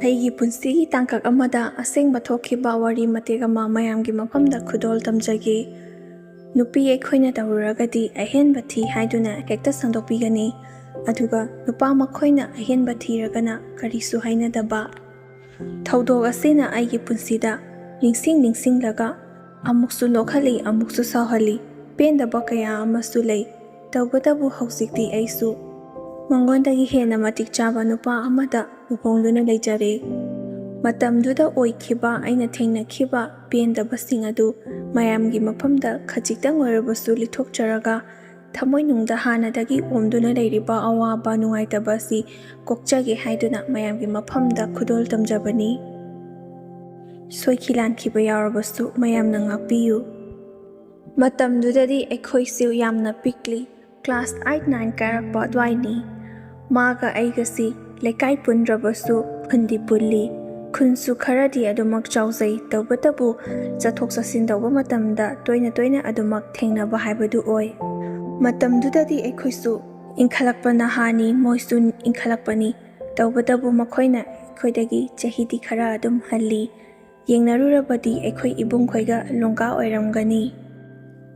ꯑꯩꯒꯤ ꯄꯨꯟꯁꯤꯒꯤ ꯇꯥꯡꯀꯛ ꯑꯃꯗ ꯑꯁꯦꯡꯕ ꯊꯣꯛꯈꯤꯕ ꯋꯥꯔꯤ ꯃꯇꯦꯛ ꯑꯃ ꯃꯌꯥꯝꯒꯤ ꯃꯐꯝꯗ ꯈꯨꯗꯣꯜ ꯇꯝꯖꯒꯦ꯫ ꯅꯨꯄꯤ ꯑꯩꯈꯣꯏꯅ ꯇꯧꯔꯨꯔꯒꯗꯤ ꯑꯍꯦꯟꯕ ꯊꯤ ꯍꯥꯏꯗꯨꯅ ꯍꯦꯛꯇ ꯁꯟꯗꯣꯛꯄꯤꯒꯅꯤ, ꯑꯗꯨꯒ ꯅꯨꯄꯥ ꯃꯈꯣꯏꯅ ꯑꯍꯦꯟꯕ ꯊꯤꯔꯒꯅ ꯀꯔꯤꯁꯨ ꯍꯥꯏꯅꯗꯕ꯫ ꯊꯧꯗꯣꯛ ꯑꯁꯤꯅ ꯑꯩꯒꯤ ꯄꯨꯟꯁꯤꯗ ꯅꯤꯡꯁꯤꯡꯂꯒ ꯑꯃꯨꯛꯁꯨ ꯅꯣꯛꯍꯜꯂꯤ, ꯑꯃꯨꯛꯁꯨ ꯁꯥꯎꯍꯜꯂꯤ, ꯄꯦꯟꯗꯕ ꯀꯌꯥ ꯑꯃꯁꯨ ꯂꯩ꯫ ꯇꯧꯕꯇꯕꯨ ꯍꯧꯖꯤꯛꯇꯤ ꯑꯩꯁꯨ ꯃꯉꯣꯟꯗꯒꯤ ꯍꯦꯟꯅ ꯃꯇꯤꯛ ꯆꯥꯕ ꯅꯨꯄꯥ ꯑꯃꯗ ꯂꯨꯍꯣꯡꯗꯨꯅ ꯂꯩꯖꯔꯦ꯫ ꯃꯇꯝꯗꯨꯗ ꯑꯣꯏꯈꯤꯕ ꯑꯩꯅ ꯊꯦꯡꯅꯈꯤꯕ ꯄꯦꯟꯗꯕꯁꯤꯡ ꯑꯗꯨ ꯃꯌꯥꯝꯒꯤ ꯃꯐꯝꯗ ꯈꯖꯤꯛꯇꯪ ꯑꯣꯏꯔꯕꯁꯨ ꯂꯤꯊꯣꯛꯆꯔꯒ ꯊꯃꯣꯏꯅꯨꯡꯗ ꯍꯥꯟꯅꯗꯒꯤ ꯑꯣꯝꯗꯨꯅ ꯂꯩꯔꯤꯕ ꯑꯋꯥꯕ ꯅꯨꯡꯉꯥꯏꯇꯕ ꯑꯁꯤ ꯀꯣꯛꯆꯒꯦ ꯍꯥꯏꯗꯨꯅ ꯃꯌꯥꯝꯒꯤ ꯃꯐꯝꯗ ꯈꯨꯗꯣꯜ ꯇꯝꯖꯕꯅꯤ꯫ ꯁꯣꯏꯈꯤ ꯂꯥꯟꯈꯤꯕ ꯌꯥꯎꯔꯕꯁꯨ ꯃꯌꯥꯝꯅ ꯉꯥꯛꯄꯤꯌꯨ꯫ ꯃꯇꯝꯗꯨꯗꯗꯤ ꯑꯩꯈꯣꯏꯁꯨ ꯌꯥꯝꯅ ꯄꯤꯛꯂꯤ, ꯀ꯭ꯂꯥꯁ 8-9 ꯀꯥꯔꯛꯄ ꯑꯗꯨꯋꯥꯏꯅꯤ꯫ ꯃꯥꯒ ꯑꯩꯒꯁꯤ ꯂꯩꯀꯥꯏ ꯄꯨꯟꯗ꯭ꯔꯕꯁꯨ ꯈꯨꯟꯗꯤ ꯄꯨꯜꯂꯤ꯫ ꯈꯨꯟꯁꯨ ꯈꯔꯗꯤ ꯑꯗꯨꯃꯛ ꯆꯥꯎꯖꯩ, ꯇꯧꯕꯇꯕꯨ ꯆꯠꯊꯣꯛ ꯆꯠꯁꯤꯟ ꯇꯧꯕ ꯃꯇꯝꯗ ꯇꯣꯏꯅ ꯑꯗꯨꯃꯛ ꯊꯦꯡꯅꯕ ꯍꯥꯏꯕꯗꯨ ꯑꯣꯏ꯫ ꯃꯇꯝꯗꯨꯗꯗꯤ ꯑꯩꯈꯣꯏꯁꯨ ꯏꯟꯈꯠꯂꯛꯄ ꯅꯍꯥꯅꯤ, ꯃꯣꯏꯁꯨ ꯏꯟꯈꯠꯂꯛꯄꯅꯤ, ꯇꯧꯕꯇꯕꯨ ꯃꯈꯣꯏꯅ ꯑꯩꯈꯣꯏꯗꯒꯤ ꯆꯍꯤꯗꯤ ꯈꯔ ꯑꯗꯨꯝ ꯍꯜꯂꯤ꯫ ꯌꯦꯡꯅꯔꯨꯔꯕꯗꯤ ꯑꯩꯈꯣꯏ ꯏꯕꯨꯡꯈꯣꯏꯒ ꯂꯣꯡꯒꯥ ꯑꯣꯏꯔꯝꯒꯅꯤ꯫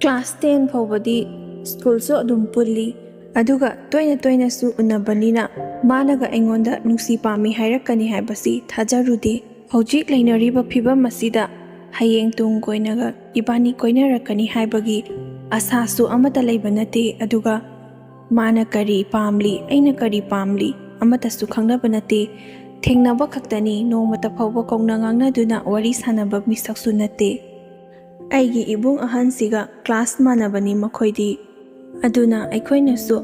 ꯀ꯭ꯂꯥꯁ 10 ꯐꯥꯎꯕꯗꯤ ꯁ꯭ꯀꯨꯜꯁꯨ ꯑꯗꯨm ꯄꯨꯜꯂꯤ, ꯑꯗꯨꯒ ꯇꯣꯏꯅꯁꯨ ꯎꯅꯕꯅꯤꯅ ꯃꯥꯅꯒ ꯑꯩꯉꯣꯟꯗ ꯅꯨꯡꯁꯤ ꯄꯥꯝꯃꯤ ꯍꯥꯏꯔꯛꯀꯅꯤ ꯍꯥꯏꯕꯁꯤ ꯊꯥꯖꯔꯨꯗꯦ꯫ ꯍꯧꯖꯤꯛ ꯂꯩꯅꯔꯤꯕ ꯐꯤꯕꯝ ꯑꯁꯤꯗ ꯍꯌꯦꯡ ꯇꯨꯡ ꯀꯣꯏꯅꯒ ꯏꯕꯥꯅꯤ ꯀꯣꯏꯅꯔꯛꯀꯅꯤ ꯍꯥꯏꯕꯒꯤ ꯑꯁꯥꯁꯨ ꯑꯃꯠꯇ ꯂꯩꯕ ꯅꯠꯇꯦ, ꯑꯗꯨꯒ ꯃꯥꯅ ꯀꯔꯤ ꯄꯥꯝꯂꯤ, ꯑꯩꯅ ꯀꯔꯤ ꯄꯥꯝꯂꯤ ꯑꯃꯠꯇꯁꯨ ꯈꯪꯅꯕ ꯅꯠꯇꯦ꯫ ꯊꯦꯡꯅꯕ ꯈꯛꯇꯅꯤ, ꯅꯣꯡꯃꯇ ꯐꯥꯎꯕ ꯀꯧꯅ ꯉꯥꯡꯅꯗꯨꯅ ꯋꯥꯔꯤ ꯁꯥꯟꯅꯕ ꯃꯤꯁꯛꯁꯨ ꯅꯠꯇꯦ꯫ ꯑꯩꯒꯤ ꯏꯕꯨꯡ ꯑꯍꯟꯁꯤꯒ ꯀ꯭ꯂꯥꯁ ꯃꯥꯟꯅꯕꯅꯤ ꯃꯈꯣꯏꯗꯤ, ꯑꯗꯨꯅ ꯑꯩꯈꯣꯏꯅꯁꯨ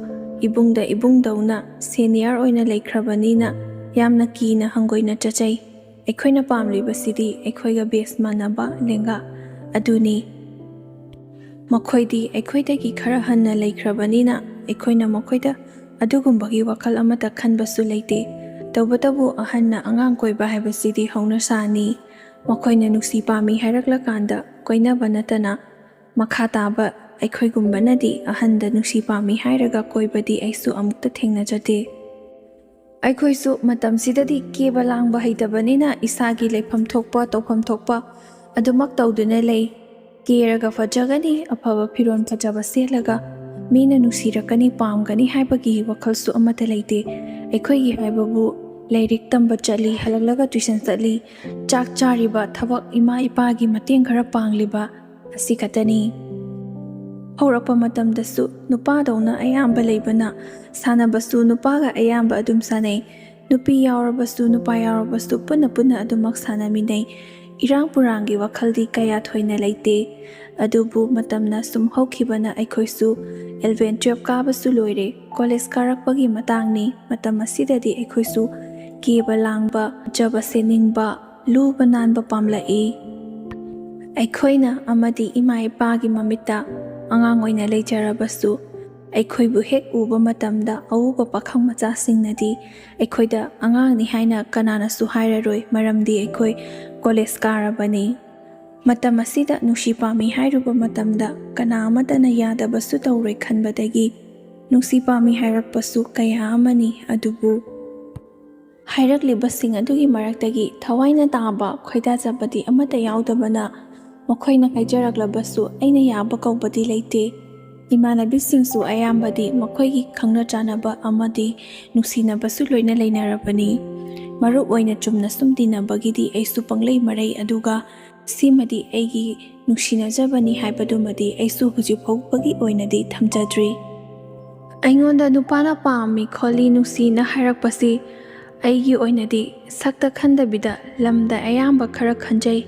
ꯏꯕꯨꯡꯗ ꯏꯕꯨꯡꯗꯧꯅ ꯁꯦꯅꯤꯌꯔ ꯑꯣꯏꯅ ꯂꯩꯈ꯭ꯔꯕꯅꯤꯅ ꯌꯥꯝꯅ ꯀꯤꯅ ꯍꯪꯒꯣꯏꯅ ꯆꯠꯆꯩ꯫ ꯑꯩꯈꯣꯏꯅ ꯄꯥꯝꯂꯤꯕꯁꯤꯗꯤ ꯑꯩꯈꯣꯏꯒ ꯕꯦꯁ ꯃꯥꯟꯅꯕ ꯂꯦꯡꯒꯥ ꯑꯗꯨꯅꯤ꯫ ꯃꯈꯣꯏꯗꯤ ꯑꯩꯈꯣꯏꯗꯒꯤ ꯈꯔ ꯍꯟꯅ ꯂꯩꯈ꯭ꯔꯕꯅꯤꯅ ꯑꯩꯈꯣꯏꯅ ꯃꯈꯣꯏꯗ ꯑꯗꯨꯒꯨꯝꯕꯒꯤ ꯋꯥꯈꯜ ꯑꯃꯠꯇ ꯈꯟꯕꯁꯨ ꯂꯩꯇꯦ꯫ ꯇꯧꯕꯇꯕꯨ ꯑꯍꯟꯅ ꯑꯉꯥꯡ ꯀꯣꯏꯕ ꯍꯥꯏꯕꯁꯤꯗꯤ ꯍꯧꯅꯁꯥꯅꯤ꯫ ꯃꯈꯣꯏꯅ ꯅꯨꯡꯁꯤ ꯄꯥꯝꯃꯤ ꯍꯥꯏꯔꯛꯂꯀꯥꯟꯗ ꯀꯣꯏꯅꯕ ꯅꯠꯇꯅ ꯃꯈꯥ ꯇꯥꯕ ꯑꯩꯈꯣꯏꯒꯨꯝꯕꯅꯗꯤ ꯑꯍꯟꯗ ꯅꯨꯡꯁꯤ ꯄꯥꯝꯃꯤ ꯍꯥꯏꯔꯒ ꯀꯣꯏꯕꯗꯤ ꯑꯩꯁꯨ ꯑꯃꯨꯛꯇ ꯊꯦꯡꯅꯖꯗꯦ꯫ ꯑꯩꯈꯣꯏꯁꯨ ꯃꯇꯝꯁꯤꯗꯗꯤ ꯀꯦꯕ ꯂꯥꯡꯕ ꯍꯩꯇꯕꯅꯤꯅ ꯏꯁꯥꯒꯤ ꯂꯩꯐꯝ ꯊꯣꯛꯄ ꯇꯧꯐꯝ ꯊꯣꯛꯄ ꯑꯗꯨꯃꯛ ꯇꯧꯗꯨꯅ ꯂꯩ꯫ ꯀꯦꯔꯒ ꯐꯖꯒꯅꯤ, ꯑꯐꯕ ꯐꯤꯔꯣꯜ ꯐꯖꯕ ꯁꯦꯠꯂꯒ ꯃꯤꯅ ꯅꯨꯡꯁꯤꯔꯛꯀꯅꯤ, ꯄꯥꯝꯒꯅꯤ ꯍꯥꯏꯕꯒꯤ ꯋꯥꯈꯜꯁꯨ ꯑꯃꯠꯇ ꯂꯩꯇꯦ꯫ ꯑꯩꯈꯣꯏꯒꯤ ꯍꯥꯏꯕꯕꯨ ꯂꯥꯏꯔꯤꯛ ꯇꯝꯕ ꯆꯠꯂꯤ, ꯍꯜꯂꯛꯂꯒ ꯇ꯭ꯌꯨꯁꯟ ꯆꯠꯂꯤ, ꯆꯥꯛ ꯆꯥꯔꯤꯕ, ꯊꯕꯛ ꯏꯃꯥ ꯏꯄꯥꯒꯤ ꯃꯇꯦꯡ ꯈꯔ ꯄꯥꯡꯂꯤꯕ, ꯑꯁꯤ ꯈꯛꯇꯅꯤ꯫ ꯍꯧꯔꯛꯄ ꯃꯇꯝꯗꯁꯨ ꯅꯨꯄꯥꯗꯧꯅ ꯑꯌꯥꯝꯕ ꯂꯩꯕꯅ ꯁꯥꯟꯅꯕꯁꯨ ꯅꯨꯄꯥꯒ ꯑꯌꯥꯝꯕ ꯑꯗꯨꯝ ꯁꯥꯟꯅꯩ꯫ ꯅꯨꯄꯤ yaoribasu ꯅꯨꯄꯥ yaoribasu ꯄꯨꯟꯅ ꯑꯗꯨꯃꯛ ꯁꯥꯟꯅꯃꯤꯟꯅꯩ꯫ ꯏꯔꯥꯡ ꯄꯨꯔꯥꯡꯒꯤ ꯋꯥꯈꯜꯗꯤ ꯀꯌꯥ ꯊꯣꯏꯅ ꯂꯩꯇꯦ꯫ ꯑꯗꯨꯕꯨ ꯃꯇꯝꯅ ꯁꯨꯝ ꯍꯧꯈꯤꯕꯅ ꯑꯩꯈꯣꯏꯁꯨ 11-12 ꯀꯥꯕꯁꯨ ꯂꯣꯏꯔꯦ, ꯀꯣꯂꯦꯖ ꯀꯥꯔꯛꯄꯒꯤ ꯃꯇꯥꯡꯅꯤ꯫ ꯃꯇꯝ ꯑꯁꯤꯗꯗꯤ ꯑꯩꯈꯣꯏꯁꯨ ꯀꯦꯕ ꯂꯥꯡꯕ, ꯐꯖꯕ ꯁꯦꯠꯅꯤꯡꯕ, ꯂꯨꯕ ꯅꯥꯟꯕ ꯄꯥꯝꯂꯛꯏ꯫ ꯑꯩꯈꯣꯏꯅ ꯑꯃꯗꯤ ꯏꯃꯥ ꯏꯄꯥꯒꯤ ꯃꯃꯤꯠꯇ ꯑꯉꯥꯡ ꯑꯣꯏꯅ ꯂꯩꯖꯔꯕꯁꯨ ꯑꯩꯈꯣꯏꯕꯨ ꯍꯦꯛ ꯎꯕ ꯃꯇꯝꯗ ꯑꯎꯕ ꯄꯥꯈꯪ ꯃꯆꯥꯁꯤꯡꯅꯗꯤ ꯑꯩꯈꯣꯏꯗ ꯑꯉꯥꯡꯅꯤ ꯍꯥꯏꯅ ꯀꯅꯥꯅꯁꯨ ꯍꯥꯏꯔꯔꯣꯏ, ꯃꯔꯝꯗꯤ ꯑꯩꯈꯣꯏ ꯀꯣꯂꯦꯖ ꯀꯥꯔꯕꯅꯤ꯫ ꯃꯇꯝ ꯑꯁꯤꯗ ꯅꯨꯡꯁꯤ ꯄꯥꯝꯃꯤ ꯍꯥꯏꯔꯨꯕ ꯃꯇꯝꯗ ꯀꯅꯥ ꯑꯃꯠꯇꯅ ꯌꯥꯗꯕꯁꯨ ꯇꯧꯔꯣꯏ ꯈꯟꯕꯗꯒꯤ ꯅꯨꯡꯁꯤ ꯄꯥꯝꯃꯤ ꯍꯥꯏꯔꯛꯄꯁꯨ ꯀꯌꯥ ꯑꯃꯅꯤ꯫ ꯑꯗꯨꯕꯨ ꯍꯥꯏꯔꯛꯂꯤꯕꯁꯤꯡ ꯑꯗꯨꯒꯤ ꯃꯔꯛꯇꯒꯤ ꯊꯋꯥꯏꯅ ꯇꯥꯕ, ꯈꯣꯏꯗꯥꯖꯕꯗꯤ ꯑꯃꯠꯇ ꯌꯥꯎꯗꯕꯅ ꯃꯈꯣꯏꯅ ꯍꯥꯏꯖꯔꯛꯂꯕꯁꯨ ꯑꯩꯅ ꯌꯥꯕ ꯀꯧꯕꯗꯤ ꯂꯩꯇꯦ꯫ ꯏꯃꯥꯟꯅꯕꯤꯁꯤꯡꯁꯨ ꯑꯌꯥꯝꯕꯗꯤ ꯃꯈꯣꯏꯒꯤ ꯈꯪꯅ ꯆꯥꯟꯅꯕ ꯑꯃꯗꯤ ꯅꯨꯡꯁꯤꯅꯕꯁꯨ ꯂꯣꯏꯅ ꯂꯩꯅꯔꯕꯅꯤ꯫ ꯃꯔꯨꯞ ꯑꯣꯏꯅ ꯆꯨꯝꯅ ꯁꯨꯝ ꯇꯤꯟꯅꯕꯒꯤꯗꯤ ꯑꯩꯁꯨ ꯄꯪꯂꯩ ꯃꯔꯩ, ꯑꯗꯨꯒ ꯁꯤꯃꯗꯤ ꯑꯩꯒꯤ ꯅꯨꯡꯁꯤꯅꯖꯕꯅꯤ ꯍꯥꯏꯕꯗꯨꯃꯗꯤ ꯑꯩꯁꯨ ꯍꯧꯖꯤꯛ ꯐꯥꯎꯕꯒꯤ ꯑꯣꯏꯅꯗꯤ ꯊꯝꯖꯗ꯭ꯔꯤ꯫ ꯑꯩꯉꯣꯟꯗ ꯅꯨꯄꯥꯅ ꯄꯥꯝꯃꯤ ꯈꯣꯠꯂꯤ ꯅꯨꯡꯁꯤꯅ ꯍꯥꯏꯔꯛꯄꯁꯤ ꯑꯩꯒꯤ ꯑꯣꯏꯅꯗꯤ ꯁꯛꯇ ꯈꯟꯗꯕꯤꯗ ꯂꯝꯗ ꯑꯌꯥꯝꯕꯈꯔ ꯈꯟꯖꯩ꯫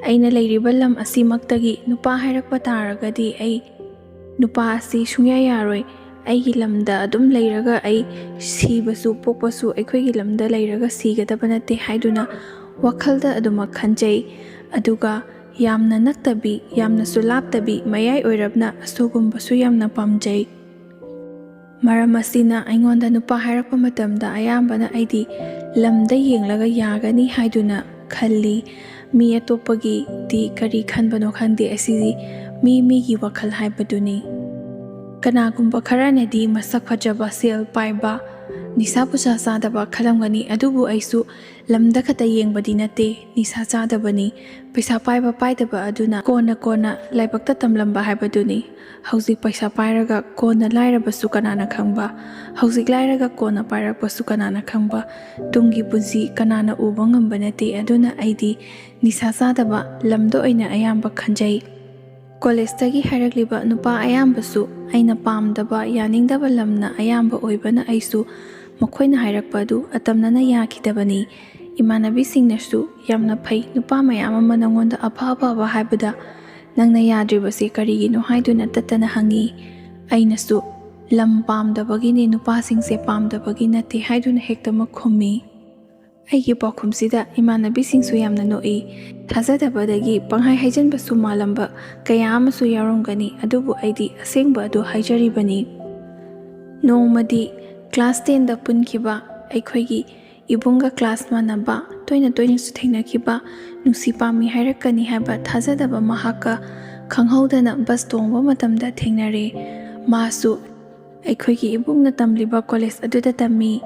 ꯑꯩꯅ ꯂꯩꯔꯤꯕ ꯂꯝ ꯑꯁꯤꯃꯛꯇꯒꯤ ꯅꯨꯄꯥ ꯍꯥꯏꯔꯛꯄ ꯇꯥꯔꯒꯗꯤ ꯑꯩ ꯅꯨꯄꯥ ꯑꯁꯤ ꯁꯨꯡꯌꯥ ꯌꯥꯔꯣꯏ꯫ ꯑꯩꯒꯤ ꯂꯝꯗ ꯑꯗꯨꯝ ꯂꯩꯔꯒ ꯑꯩ ꯁꯤꯕꯁꯨ ꯄꯣꯛꯄꯁꯨ ꯑꯩꯈꯣꯏꯒꯤ ꯂꯝꯗ ꯂꯩꯔꯒ ꯁꯤꯒꯗꯕ ꯅꯠꯇꯦ ꯍꯥꯏꯗꯨꯅ ꯋꯥꯈꯜꯗ ꯑꯗꯨꯃꯛ ꯈꯟꯖꯩ꯫ ꯑꯗꯨꯒ ꯌꯥꯝꯅ ꯅꯛꯇꯕꯤ, ꯌꯥꯝꯅꯁꯨ ꯂꯥꯞꯇꯕꯤ, ꯃꯌꯥꯏ ꯑꯣꯏꯔꯞꯅ ꯑꯁꯨꯒꯨꯝꯕꯁꯨ ꯌꯥꯝꯅ ꯄꯥꯝꯖꯩ꯫ ꯃꯔꯝ ꯑꯁꯤꯅ ꯑꯩꯉꯣꯟꯗ ꯅꯨꯄꯥ ꯍꯥꯏꯔꯛꯄ ꯃꯇꯝꯗ ꯑꯌꯥꯝꯕꯅ ꯑꯩꯗꯤ ꯂꯝꯗ ꯌꯦꯡꯂꯒ ꯌꯥꯒꯅꯤ ꯍꯥꯏꯗꯨꯅ ꯈꯜꯂꯤ꯫ ꯃꯤ ꯑꯇꯣꯞꯄꯒꯤꯗꯤ ꯀꯔꯤ ꯈꯟꯕꯅꯣ ꯈꯪꯗꯦ, ꯑꯁꯤꯗꯤ ꯃꯤꯒꯤ ꯋꯥꯈꯜ ꯍꯥꯏꯕꯗꯨꯅꯤ꯫ ꯀꯅꯥꯒꯨꯝꯕ ꯈꯔꯅꯗꯤ ꯃꯁꯛ ꯐꯖꯕ, ꯁꯦꯜ ꯄꯥꯏꯕ, ꯅꯤꯁꯥ ꯄꯨꯁꯥ ꯆꯥꯗꯕ ꯈꯜꯂꯝꯒꯅꯤ, ꯑꯗꯨꯕꯨ ꯑꯩꯁꯨ ꯂꯝꯗ ꯈꯛꯇ ꯌꯦꯡꯕꯗꯤ ꯅꯠꯇꯦ, ꯅꯤꯁꯥ ꯆꯥꯗꯕꯅꯤ꯫ ꯄꯩꯁꯥ ꯄꯥꯏꯕ ꯄꯥꯏꯗꯕ ꯑꯗꯨꯅ ꯀꯣꯟꯅ ꯂꯥꯏꯕꯛꯇ ꯇꯝꯂꯝꯕ ꯍꯥꯏꯕꯗꯨꯅꯤ꯫ ꯍꯧꯖꯤꯛ ꯄꯩꯁా ꯄꯥꯏꯔꯒ ꯀꯣꯟꯅ ꯂꯥꯏꯔꯕꯁꯨ ꯀꯅꯥꯅ ꯈꯪꯕ, ꯍꯧꯖꯤꯛ ꯂꯥꯏꯔꯒ ꯀꯣꯟꯅ ꯄꯥꯏꯔꯛꯄꯁꯨ ꯀꯅꯥꯅ ꯈꯪꯕ, ꯇꯨꯡꯒꯤ ꯄꯨꯟꯁꯤ ꯀꯅꯥꯅ ꯎꯕ ꯉꯝꯕ ꯅꯠꯇꯦ꯫ ꯑꯗꯨꯅ ꯑꯩꯗꯤ ꯅꯤꯁꯥ ꯆꯥꯗꯕ ꯂꯝꯗ ꯑꯣꯏꯅ ꯑꯌꯥꯝꯕ ꯈꯟꯖꯩ꯫ ꯀꯣꯂꯦꯖꯇꯒꯤ ꯍꯥꯏꯔꯛꯂꯤꯕ ꯅꯨꯄꯥ ꯑꯌꯥꯝꯕꯁꯨ ꯑꯩꯅ ꯄꯥꯝꯗꯕ ꯌꯥꯅꯤꯡꯗꯕ ꯂꯝꯅ ꯑꯌꯥꯝꯕ ꯑꯣꯏꯕꯅ ꯑꯩꯁꯨ ꯃꯈꯣꯏꯅ ꯍꯥꯏꯔꯛꯄ ꯑꯗꯨ ꯑꯇꯝꯅꯅ ꯌꯥꯈꯤꯗꯕꯅꯤ꯫ ꯏꯃꯥꯟꯅꯕꯤꯁꯤꯡꯅꯁꯨ ꯌꯥꯝꯅ ꯐꯩ, ꯅꯨꯄꯥ ꯃꯌꯥꯝ ꯑꯃ ꯅꯉꯣꯟꯗ ꯑꯐ-ꯑꯐꯕ ꯍꯥꯏꯕꯗ ꯅꯪꯅ ꯌꯥꯗ꯭ꯔꯤꯕꯁꯦ ꯀꯔꯤꯒꯤꯅꯣ ꯍꯥꯏꯗꯨꯅ ꯇꯠꯇꯅ ꯍꯪꯉꯤ꯫ ꯑꯩꯅꯁꯨ ꯂꯝ ꯄꯥꯝꯗꯕꯒꯤꯅꯤ, ꯅꯨꯄꯥꯁꯤꯡꯁꯦ ꯄꯥꯝꯗꯕꯒꯤ ꯅꯠꯇꯦ ꯍꯥꯏꯗꯨꯅ ꯍꯦꯛꯇꯃꯛ ꯈꯨꯝꯃꯤ꯫ ꯑꯩꯒꯤ ꯄꯥꯎꯈꯨꯝꯁꯤꯗ ꯏꯃꯥꯟꯅꯕꯤꯁꯤꯡꯁꯨ ꯌꯥꯝꯅ ꯅꯣꯛꯏ꯫ ꯊꯥꯖꯗꯕꯗꯒꯤ ꯄꯪꯍꯥꯏ ꯍꯥꯏꯖꯟꯕꯁꯨ ꯃꯥꯜꯂꯝꯕ ꯀꯌꯥ ꯑꯃꯁꯨ ꯌꯥꯎꯔꯝꯒꯅꯤ, ꯑꯗꯨꯕꯨ ꯑꯩꯗꯤ ꯑꯁꯦꯡꯕ ꯑꯗꯨ ꯍꯥꯏꯖꯔꯤꯕꯅꯤ꯫ ꯅꯣꯡꯃꯗꯤ ꯀ꯭ꯂꯥꯁ 10ꯗ ꯄꯨꯟꯈꯤꯕ, ꯑꯩꯈꯣꯏꯒꯤ ꯏꯕꯨꯡꯒ ꯀ꯭ꯂꯥꯁ ꯃꯥꯟꯅꯕ, ꯇꯣꯏꯅꯁꯨ ꯊꯦꯡꯅꯈꯤꯕ, ꯅꯨꯡꯁꯤ ꯄꯥꯝꯃꯤ ꯍꯥꯏꯔꯛꯀꯅꯤ ꯍꯥꯏꯕ ꯊꯥꯖꯗꯕ ꯃꯍꯥꯛꯀ ꯈꯪꯍꯧꯗꯅ ꯕꯁ ꯇꯣꯡꯕ ꯃꯇꯝꯗ ꯊꯦꯡꯅꯔꯦ꯫ ꯃꯥꯁꯨ ꯑꯩꯈꯣꯏꯒꯤ ꯏꯕꯨꯡꯅ ꯇꯝꯂꯤꯕ ꯀꯣꯂꯦꯖ ꯑꯗꯨꯗ ꯇꯝꯃꯤ꯫